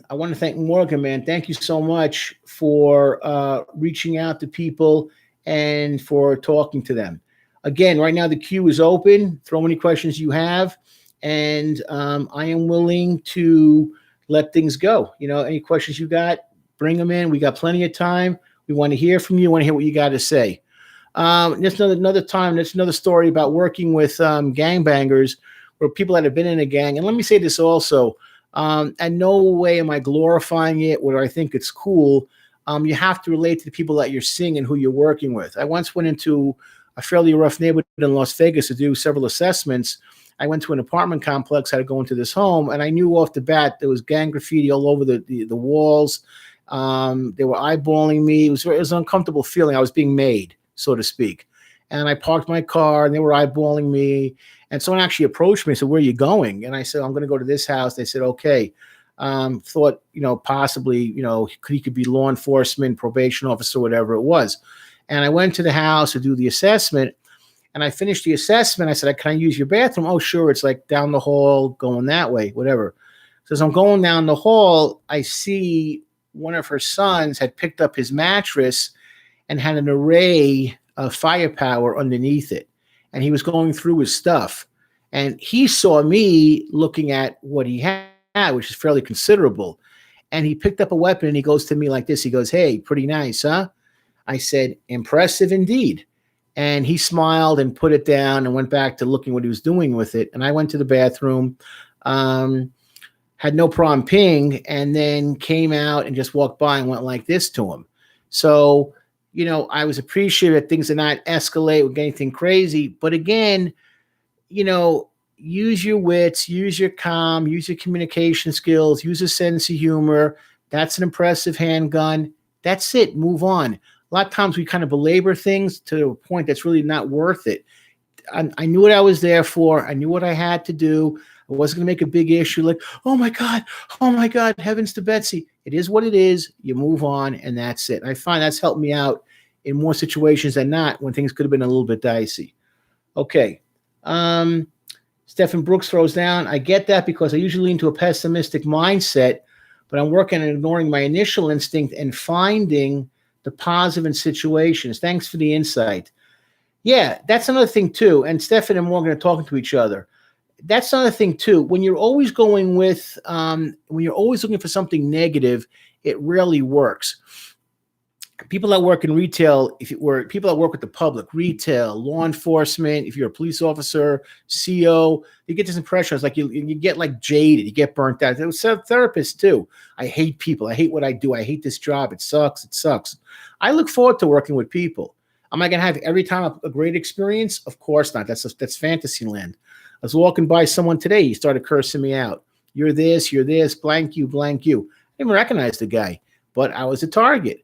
I want to thank Morgan, man. Thank you so much for reaching out to people and for talking to them. Again, right now the queue is open. Throw any questions you have, and I am willing to let things go. Any questions you got, bring them in. We got plenty of time. We want to hear from you. Want to hear what you got to say. Just another time. That's another story about working with gangbangers, or people that have been in a gang. And let me say this also. And no way am I glorifying it, where I think it's cool. You have to relate to the people that you're seeing and who you're working with. I once went into a fairly rough neighborhood in Las Vegas to do several assessments. I went to an apartment complex, had to go into this home, and I knew off the bat there was gang graffiti all over the walls. They were eyeballing me. It was an uncomfortable feeling. I was being made, so to speak. And I parked my car, and they were eyeballing me. And someone actually approached me and said, "Where are you going?" And I said, "I'm going to go to this house." They said, "Okay." Thought, possibly, he could be law enforcement, probation officer, whatever it was. And I went to the house to do the assessment. And I finished the assessment. I said, "Can I use your bathroom?" "Oh, sure. It's like down the hall, going that way, whatever." So as I'm going down the hall, I see one of her sons had picked up his mattress and had an array of firepower underneath it. And he was going through his stuff. And he saw me looking at what he had, which is fairly considerable. And he picked up a weapon and he goes to me like this. He goes, "Hey, pretty nice, huh?" I said, "Impressive indeed." And he smiled and put it down and went back to looking what he was doing with it. And I went to the bathroom, had no problem peeing, and then came out and just walked by and went like this to him. So, I was appreciative that things did not escalate with anything crazy. But again, use your wits, use your calm, use your communication skills, use a sense of humor. That's an impressive handgun. That's it. Move on. A lot of times we kind of belabor things to a point that's really not worth it. I knew what I was there for. I knew what I had to do. I wasn't going to make a big issue like, oh my God, heavens to Betsy. It is what it is. You move on, and that's it. And I find that's helped me out in more situations than not when things could have been a little bit dicey. Okay. Stephen Brooks throws down, "I get that because I usually lean to a pessimistic mindset, but I'm working on ignoring my initial instinct and finding the positive in situations. Thanks for the insight." Yeah, that's another thing too. And Stephen and Morgan are talking to each other. That's another thing too. When you're always going with, when you're always looking for something negative, it rarely works. People that work in retail, people that work with the public, retail, law enforcement, if you're a police officer, CO, you get this impression. It's like you get like jaded, you get burnt out. It was therapists too. I hate people. I hate what I do. I hate this job. It sucks. It sucks. I look forward to working with people. Am I going to have every time a great experience? Of course not. That's fantasy land. I was walking by someone today. He started cursing me out. You're this, blank you, blank you. I didn't recognize the guy, but I was a target.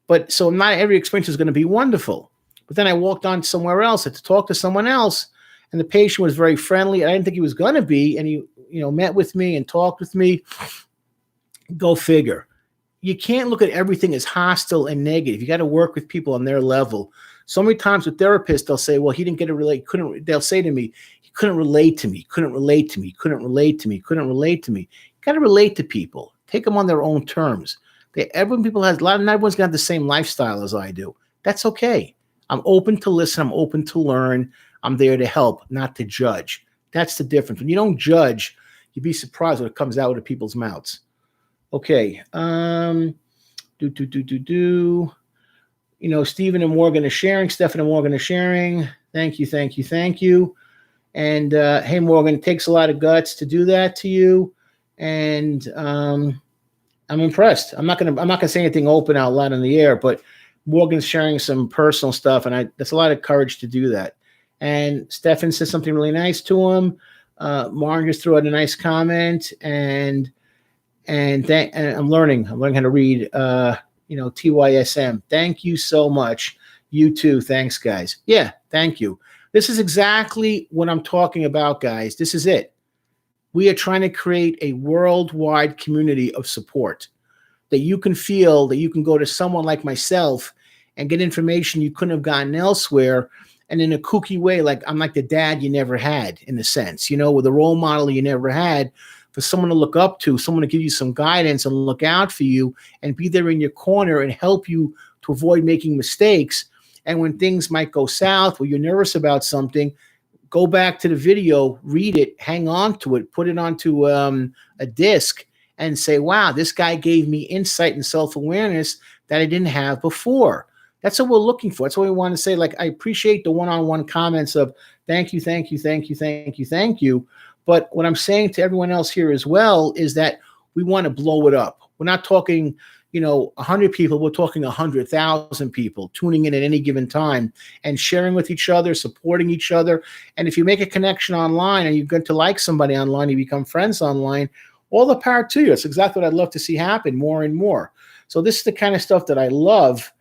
But so not every experience is going to be wonderful. But then I walked on somewhere else to talk to someone else, and the patient was very friendly. I didn't think he was going to be, and he, met with me and talked with me. Go figure. You can't look at everything as hostile and negative. You got to work with people on their level. So many times with therapists, they'll say, "Well, he didn't get to relate. They'll say to me, he couldn't relate to me. Couldn't relate to me. Couldn't relate to me. Couldn't relate to me." You got to relate to people. Take them on their own terms. Not everyone's got the same lifestyle as I do. That's okay. I'm open to listen. I'm open to learn. I'm there to help, not to judge. That's the difference. When you don't judge, you'd be surprised what comes out of people's mouths. Okay. Stephen and Morgan are sharing. Stephen and Morgan are sharing. Thank you. And hey, Morgan, it takes a lot of guts to do that to you. And I'm impressed. I'm not gonna say anything open out loud in the air, but Morgan's sharing some personal stuff, and that's a lot of courage to do that. And Stefan says something really nice to him. Martin just threw out a nice comment, and I'm learning how to read. TYSM. Thank you so much. You too. Thanks, guys. Yeah, thank you. This is exactly what I'm talking about, guys. This is it. We are trying to create a worldwide community of support that you can feel that you can go to someone like myself and get information you couldn't have gotten elsewhere. And in a kooky way, like I'm like the dad you never had, in a sense, with a role model you never had. for someone to look up to, someone to give you some guidance and look out for you and be there in your corner and help you to avoid making mistakes. And when things might go south or you're nervous about something, go back to the video, read it, hang on to it, put it onto a disc and say, wow, this guy gave me insight and self-awareness that I didn't have before. That's what we're looking for. That's what we want to say. Like, I appreciate the one-on-one comments of thank you, thank you, thank you, thank you, thank you. But what I'm saying to everyone else here as well is that we want to blow it up. We're not talking, 100 people. We're talking 100,000 people tuning in at any given time and sharing with each other, supporting each other. And if you make a connection online and you're going to like somebody online, you become friends online, all the power to you. That's exactly what I'd love to see happen more and more. So this is the kind of stuff that I love,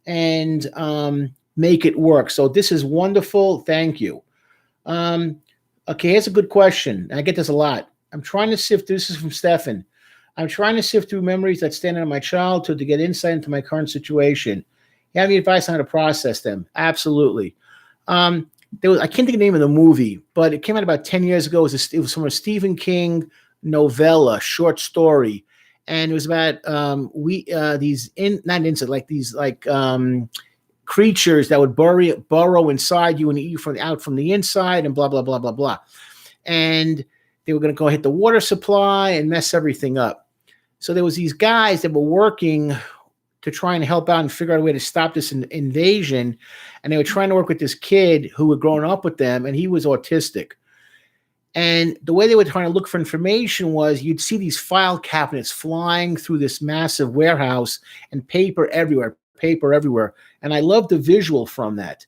and make it work. So this is wonderful. Thank you. Okay, here's a good question. I get this a lot. I'm trying to sift through, this is from Stefan. I'm trying to sift through memories that stand out of my childhood to get insight into my current situation. You have any advice on how to process them? Absolutely. I can't think of the name of the movie, but it came out about 10 years ago. It was from a Stephen King novella, short story. And it was about creatures that would burrow inside you and eat you out from the inside and blah, blah, blah, blah, blah. And they were going to go hit the water supply and mess everything up. So there was these guys that were working to try and help out and figure out a way to stop this invasion. And they were trying to work with this kid who had grown up with them, and he was autistic. And the way they were trying to look for information was you'd see these file cabinets flying through this massive warehouse and paper everywhere. And I love the visual from that.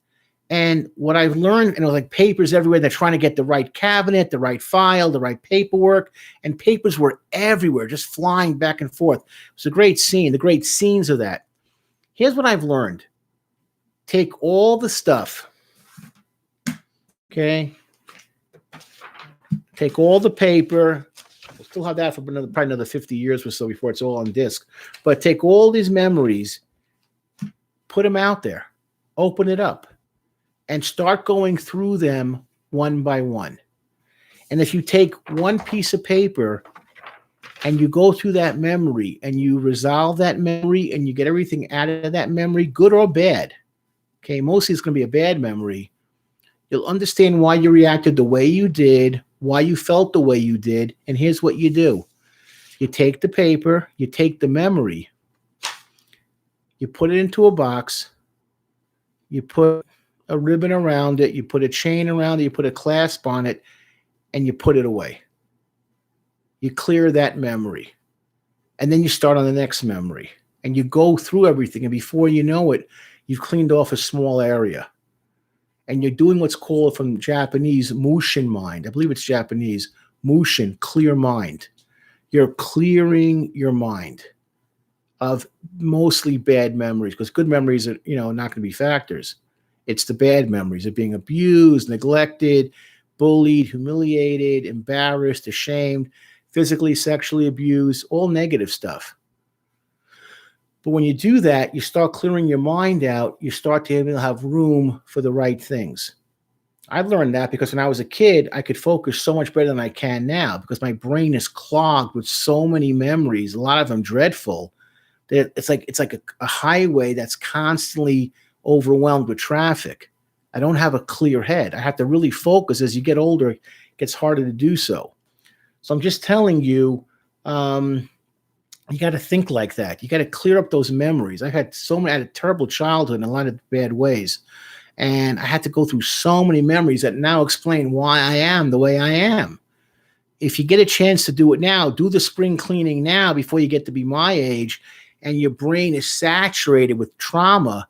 And what I've learned, and it was like papers everywhere. They're trying to get the right cabinet, the right file, the right paperwork, and papers were everywhere, just flying back and forth. It was a great scene, the great scenes of that. Here's what I've learned. Take all the stuff, okay? Take all the paper. We'll still have that for probably another 50 years or so before it's all on disc. But take all these memories, put them out there, open it up, and start going through them one by one. And if you take one piece of paper and you go through that memory and you resolve that memory and you get everything out of that memory, good or bad, okay, mostly it's going to be a bad memory, you'll understand why you reacted the way you did, why you felt the way you did, and here's what you do. You take the paper, you take the memory, you put it into a box, you put a ribbon around it, you put a chain around it, you put a clasp on it, and you put it away. You clear that memory. And then you start on the next memory. And you go through everything, and before you know it, you've cleaned off a small area. And you're doing what's called from Japanese, mushin mind. I believe it's Japanese, mushin, clear mind. You're clearing your mind of mostly bad memories, because good memories are, not going to be factors. It's the bad memories of being abused, neglected, bullied, humiliated, embarrassed, ashamed, physically, sexually abused, all negative stuff. But when you do that, you start clearing your mind out, you start to have room for the right things. I've learned that because when I was a kid, I could focus so much better than I can now because my brain is clogged with so many memories, a lot of them dreadful, that it's like a highway that's constantly overwhelmed with traffic. I don't have a clear head. I have to really focus. As you get older, it gets harder to do so. So I'm just telling you, you got to think like that. You got to clear up those memories. I had a terrible childhood in a lot of bad ways. And I had to go through so many memories that now explain why I am the way I am. If you get a chance to do it now, do the spring cleaning now before you get to be my age, and your brain is saturated with trauma,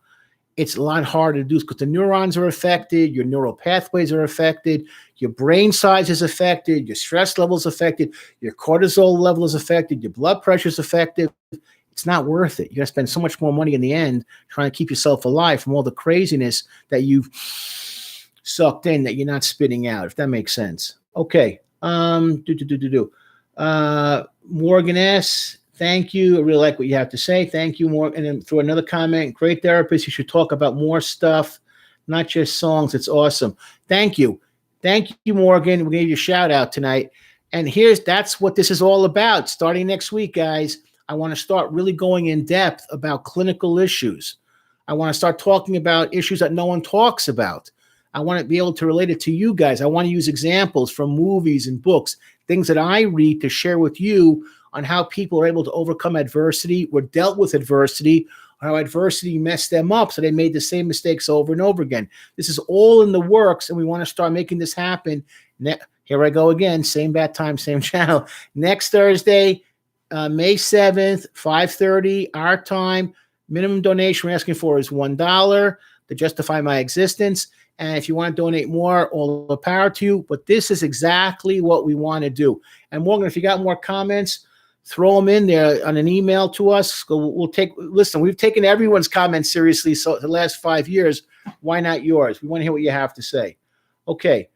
it's a lot harder to do because the neurons are affected, your neural pathways are affected, your brain size is affected, your stress level is affected, your cortisol level is affected, your blood pressure is affected. It's not worth it. You're going to spend so much more money in the end trying to keep yourself alive from all the craziness that you've sucked in that you're not spitting out, if that makes sense. Okay. Morgan S., thank you. I really like what you have to say. Thank you, Morgan. And then through another comment, great therapist. You should talk about more stuff, not just songs. It's awesome. Thank you. Thank you, Morgan. We're going to give you a shout out tonight. And that's what this is all about. Starting next week, guys, I want to start really going in depth about clinical issues. I want to start talking about issues that no one talks about. I want to be able to relate it to you guys. I want to use examples from movies and books, things that I read to share with you on how people are able to overcome adversity or dealt with adversity, or how adversity messed them up so they made the same mistakes over and over again. This is all in the works, and we want to start making this happen. Here I go again, same bat time, same channel. Next Thursday, May 7th, 5:30, our time. Minimum donation we're asking for is $1 to justify my existence. And if you want to donate more, all the power to you. But this is exactly what we want to do. And Morgan, if you got more comments, throw them in there on an email to us. Listen, we've taken everyone's comments seriously so the last 5 years. Why not yours? We want to hear what you have to say. Okay.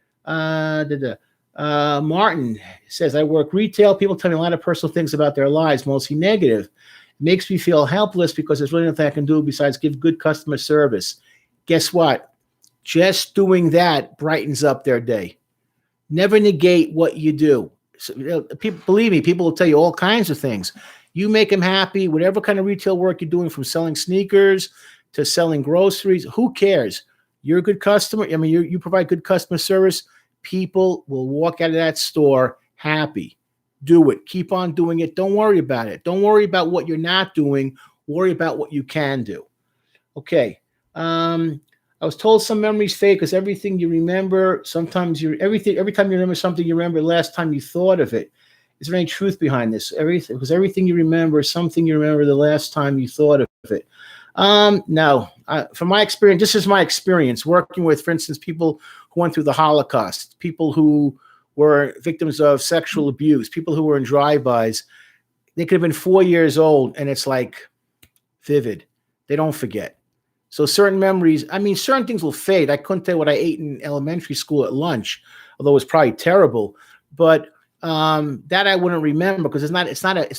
Martin says, I work retail. People tell me a lot of personal things about their lives, mostly negative. It makes me feel helpless because there's really nothing I can do besides give good customer service. Guess what? Just doing that brightens up their day. Never negate what you do. So, people, believe me, people will tell you all kinds of things. You make them happy, whatever kind of retail work you're doing, from selling sneakers to selling groceries. Who cares? You're a good customer. I mean, you provide good customer service. People will walk out of that store happy. Do it. Keep on doing it. Don't worry about it. Don't worry about what you're not doing. Worry about what you can do. Okay. I was told some memories fade because everything you remember, sometimes every time you remember something, you remember the last time you thought of it. Is there any truth behind this? Everything you remember is something you remember the last time you thought of it. No. From my experience, this is my experience working with, for instance, people who went through the Holocaust, people who were victims of sexual abuse, people who were in drive-bys. They could have been 4 years old, and it's like vivid. They don't forget. So certain memories, certain things will fade. I couldn't tell you what I ate in elementary school at lunch, although it was probably terrible. But that I wouldn't remember because it's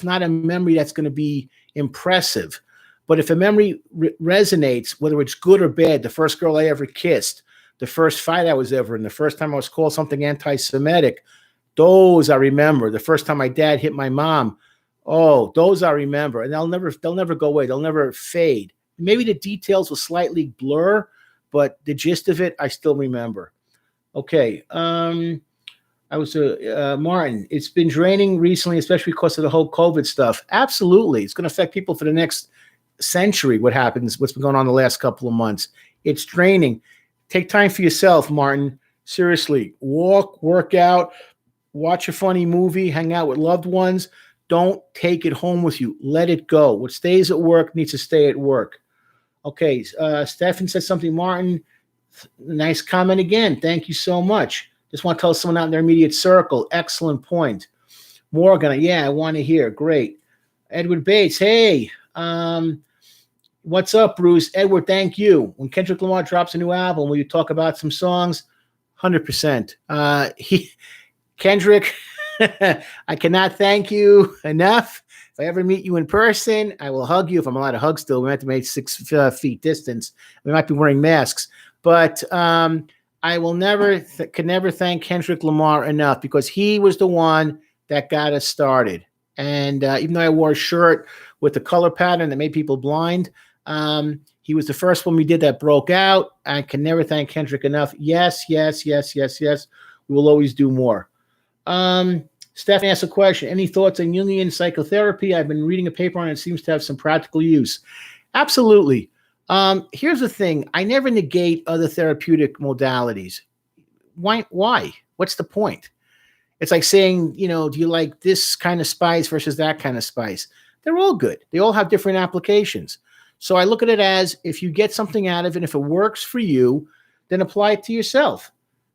not a memory that's going to be impressive. But if a memory resonates, whether it's good or bad, the first girl I ever kissed, the first fight I was ever in, the first time I was called something anti-Semitic, those I remember. The first time my dad hit my mom, those I remember, and they'll never go away. They'll never fade. Maybe the details will slightly blur, but the gist of it, I still remember. Okay. Martin, it's been draining recently, especially because of the whole COVID stuff. Absolutely. It's going to affect people for the next century. What's been going on the last couple of months. It's draining. Take time for yourself, Martin. Seriously, walk, work out, watch a funny movie, hang out with loved ones. Don't take it home with you. Let it go. What stays at work needs to stay at work. Okay, Stefan said something. Martin, nice comment again. Thank you so much. Just want to tell someone out in their immediate circle. Excellent point. Morgan, I want to hear. Great. Edward Bates, hey. What's up, Bruce? Edward, thank you. When Kendrick Lamar drops a new album, will you talk about some songs? 100%. Kendrick, I cannot thank you enough. If I ever meet you in person, I will hug you. If I'm allowed to hug still, we have to make 6 feet distance. We might be wearing masks. But I will can never thank Kendrick Lamar enough because he was the one that got us started. And even though I wore a shirt with the color pattern that made people blind, he was the first one we did that broke out. I can never thank Kendrick enough. Yes. We will always do more. Stephanie asked a question. Any thoughts on Jungian psychotherapy? I've been reading a paper on it. It seems to have some practical use. Absolutely. Here's the thing. I never negate other therapeutic modalities. Why? What's the point? It's like saying, do you like this kind of spice versus that kind of spice? They're all good. They all have different applications. So I look at it as if you get something out of it, if it works for you, then apply it to yourself.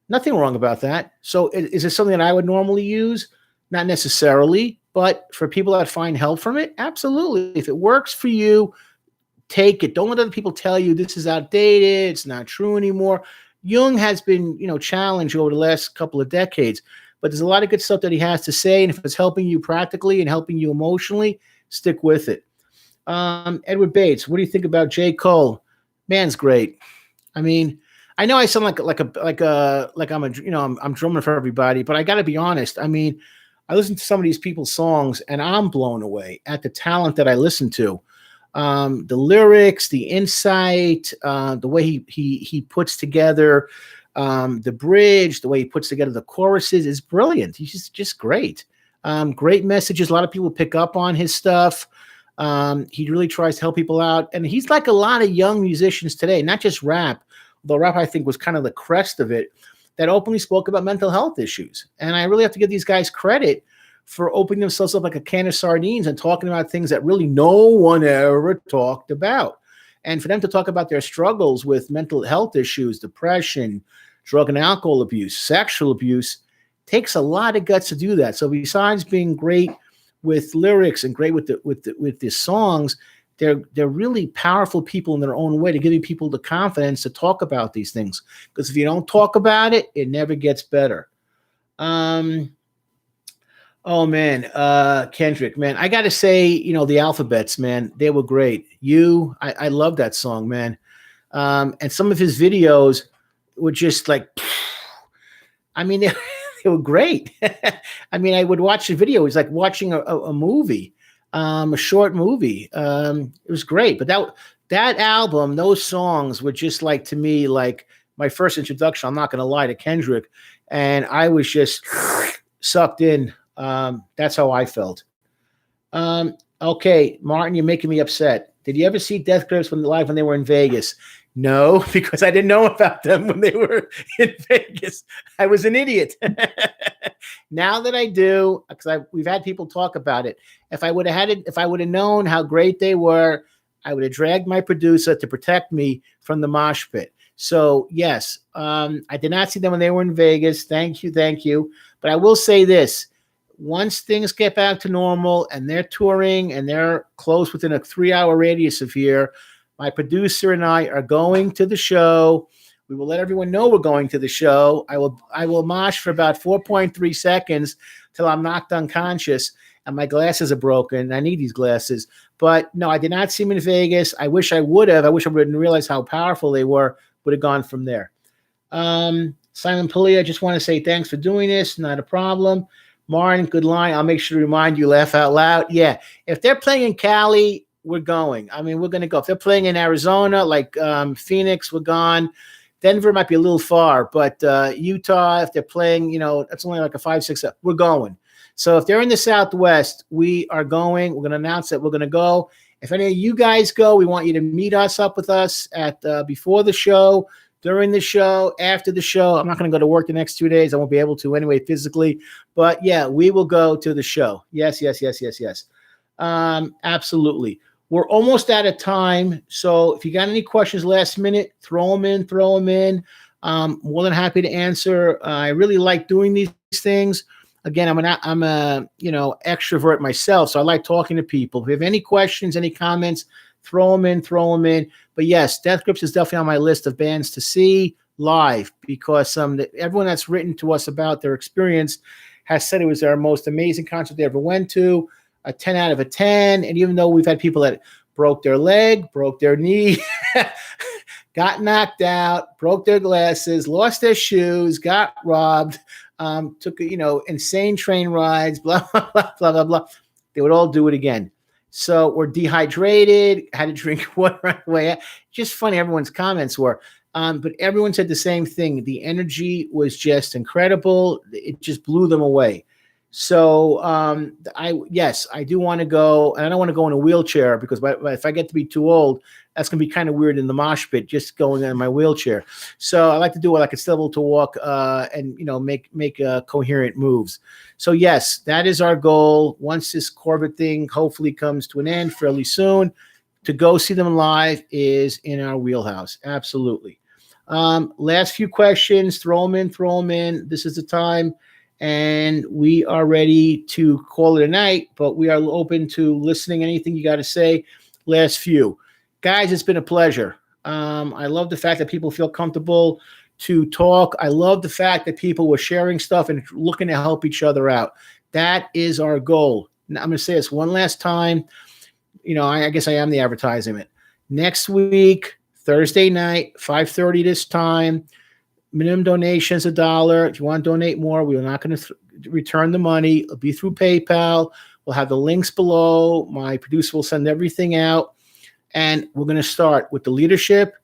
Nothing wrong about that. So is it something that I would normally use? Not necessarily, but for people that find help from it, absolutely. If it works for you, take it. Don't let other people tell you this is outdated. It's not true anymore. Jung has been, challenged over the last couple of decades, but there's a lot of good stuff that he has to say. And if it's helping you practically and helping you emotionally, stick with it. Edward Bates, what do you think about J. Cole? Man's great. I know I sound like I'm drumming for everybody, but I got to be honest. I listen to some of these people's songs and I'm blown away at the talent that I listen to. The lyrics, the insight, the way he puts together the bridge, the way he puts together the choruses is brilliant. He's just great. Great messages. A lot of people pick up on his stuff. He really tries to help people out. And he's like a lot of young musicians today, not just rap, although rap, I think, was kind of the crest of it, that openly spoke about mental health issues. And I really have to give these guys credit for opening themselves up like a can of sardines and talking about things that really no one ever talked about. And for them to talk about their struggles with mental health issues, depression, drug and alcohol abuse, sexual abuse, takes a lot of guts to do that. So besides being great with lyrics and great with the songs, they're really powerful people in their own way to giving people the confidence to talk about these things. Because if you don't talk about it, it never gets better. Oh man, Kendrick, man, I got to say, the Alphabets, man, they were great. I love that song, man. And some of his videos were just like, I mean, they were great. I mean, I would watch the video. It was like watching a movie, a short movie. It was great. But that album, those songs were just like, to me, like my first introduction, I'm not going to lie, to Kendrick. And I was just sucked in. That's how I felt. Okay, Martin, you're making me upset. Did you ever see Death Grips live when they were in Vegas? No, because I didn't know about them when they were in Vegas. I was an idiot. Now that I do, because we've had people talk about it. If I would have known how great they were, I would have dragged my producer to protect me from the mosh pit. So yes, I did not see them when they were in Vegas. Thank you. But I will say this. Once things get back to normal and they're touring and they're close within a 3-hour radius of here, my producer and I are going to the show. We will let everyone know we're going to the show. I will mosh for about 4.3 seconds till I'm knocked unconscious and my glasses are broken. I need these glasses. But no, I did not see them in Vegas. I wish I would have. I wish I would have realized how powerful they were. Would have gone from there. Simon Pilley, I just want to say thanks for doing this. Not a problem. Martin, good line. I'll make sure to remind you, laugh out loud. Yeah, if they're playing in Cali, we're going. I mean, we're going to go. If they're playing in Arizona, like Phoenix, we're gone. Denver might be a little far, but Utah, if they're playing, that's only like a 5, 6, we're going. So if they're in the Southwest, we are going. We're going to announce that we're going to go. If any of you guys go, we want you to meet us up with us at before the show, during the show, after the show. I'm not going to go to work the next 2 days. I won't be able to anyway physically. But yeah, we will go to the show. Yes. Absolutely. We're almost out of time. So if you got any questions last minute, throw them in. More than happy to answer. I really like doing these things. Again, I'm a extrovert myself, so I like talking to people. If you have any questions, any comments, throw them in. But yes, Death Grips is definitely on my list of bands to see live because everyone that's written to us about their experience has said it was their most amazing concert they ever went to, a 10 out of a 10. And even though we've had people that broke their leg, broke their knee, got knocked out, broke their glasses, lost their shoes, got robbed, took insane train rides, blah, blah, blah. They would all do it again. So we're dehydrated, had to drink water right away. Just funny, everyone's comments were. But everyone said the same thing. The energy was just incredible. It just blew them away. So I do want to go, and I don't want to go in a wheelchair because if I get to be too old, that's going to be kind of weird in the mosh pit, just going in my wheelchair. So I like to do what I can still able to walk and make coherent moves. So yes, that is our goal. Once this Corbett thing hopefully comes to an end fairly soon, to go see them live is in our wheelhouse. Absolutely. Last few questions, throw them in. This is the time. And we are ready to call it a night, but we are open to listening. Anything you got to say? Last few. Guys, it's been a pleasure. I love the fact that people feel comfortable to talk. I love the fact that people were sharing stuff and looking to help each other out. That is our goal. Now, I'm going to say this one last time. I guess I am the advertisement. Next week, Thursday night, 5:30 this time. Minimum donation is $1. If you want to donate more, we're not going to return the money. It'll be through PayPal. We'll have the links below. My producer will send everything out. And we're going to start with the leadership.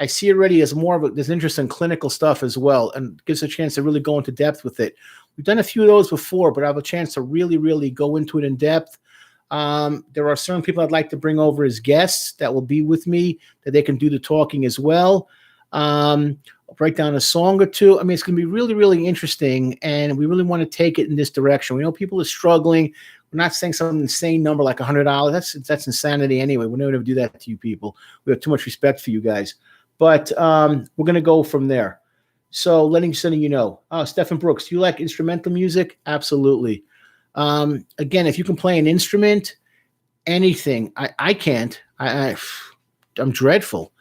I see already as more of there's interest in clinical stuff as well, and gives a chance to really go into depth with it. We've done a few of those before, but I have a chance to really, really go into it in depth. There are certain people I'd like to bring over as guests that will be with me, that they can do the talking as well. I'll break down a song or two. I mean, it's going to be really, really interesting, and we really want to take it in this direction. We know people are struggling. We're not saying some insane number like $100. That's insanity anyway. We're never going to do that to you people. We have too much respect for you guys. But we're going to go from there. So letting you know. Oh, Stephen Brooks, do you like instrumental music? Absolutely. Again, if you can play an instrument, anything. I can't. I'm dreadful.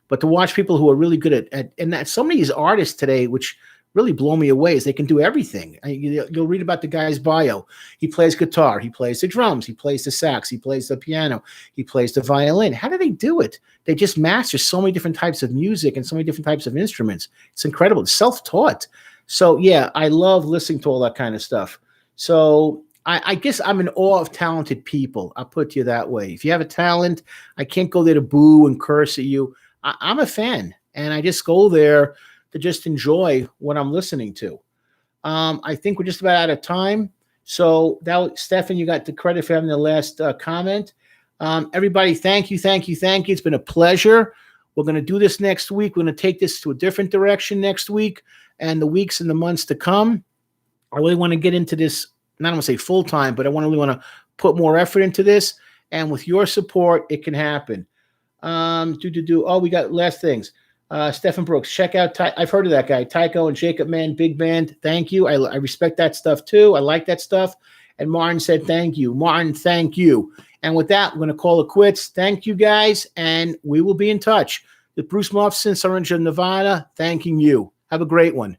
But to watch people who are really good at and that so many of these artists today, which really blow me away, is they can do everything. You'll read about the guy's bio. He plays guitar. He plays the drums. He plays the sax. He plays the piano. He plays the violin. How do they do it? They just master so many different types of music and so many different types of instruments. It's incredible. It's self-taught. So, yeah, I love listening to all that kind of stuff. So I guess I'm in awe of talented people. I'll put it to you that way. If you have a talent, I can't go there to boo and curse at you. I'm a fan, and I just go there to just enjoy what I'm listening to. I think we're just about out of time. So, Stefan, you got the credit for having the last comment. Everybody, thank you. It's been a pleasure. We're going to do this next week. We're going to take this to a different direction next week and the weeks and the months to come. I really want to get into this, not want to say full time, but I really want to put more effort into this. And with your support, it can happen. Oh, we got last things. Stephen Brooks, check out. I've heard of that guy, Tycho and Jacob Man, big band. Thank you. I respect that stuff too. I like that stuff. And Martin said, thank you. Martin, thank you. And with that, we're going to call it quits. Thank you guys. And we will be in touch. The Bruce Mufson, SUNRIDGE of Nevada, thanking you. Have a great one.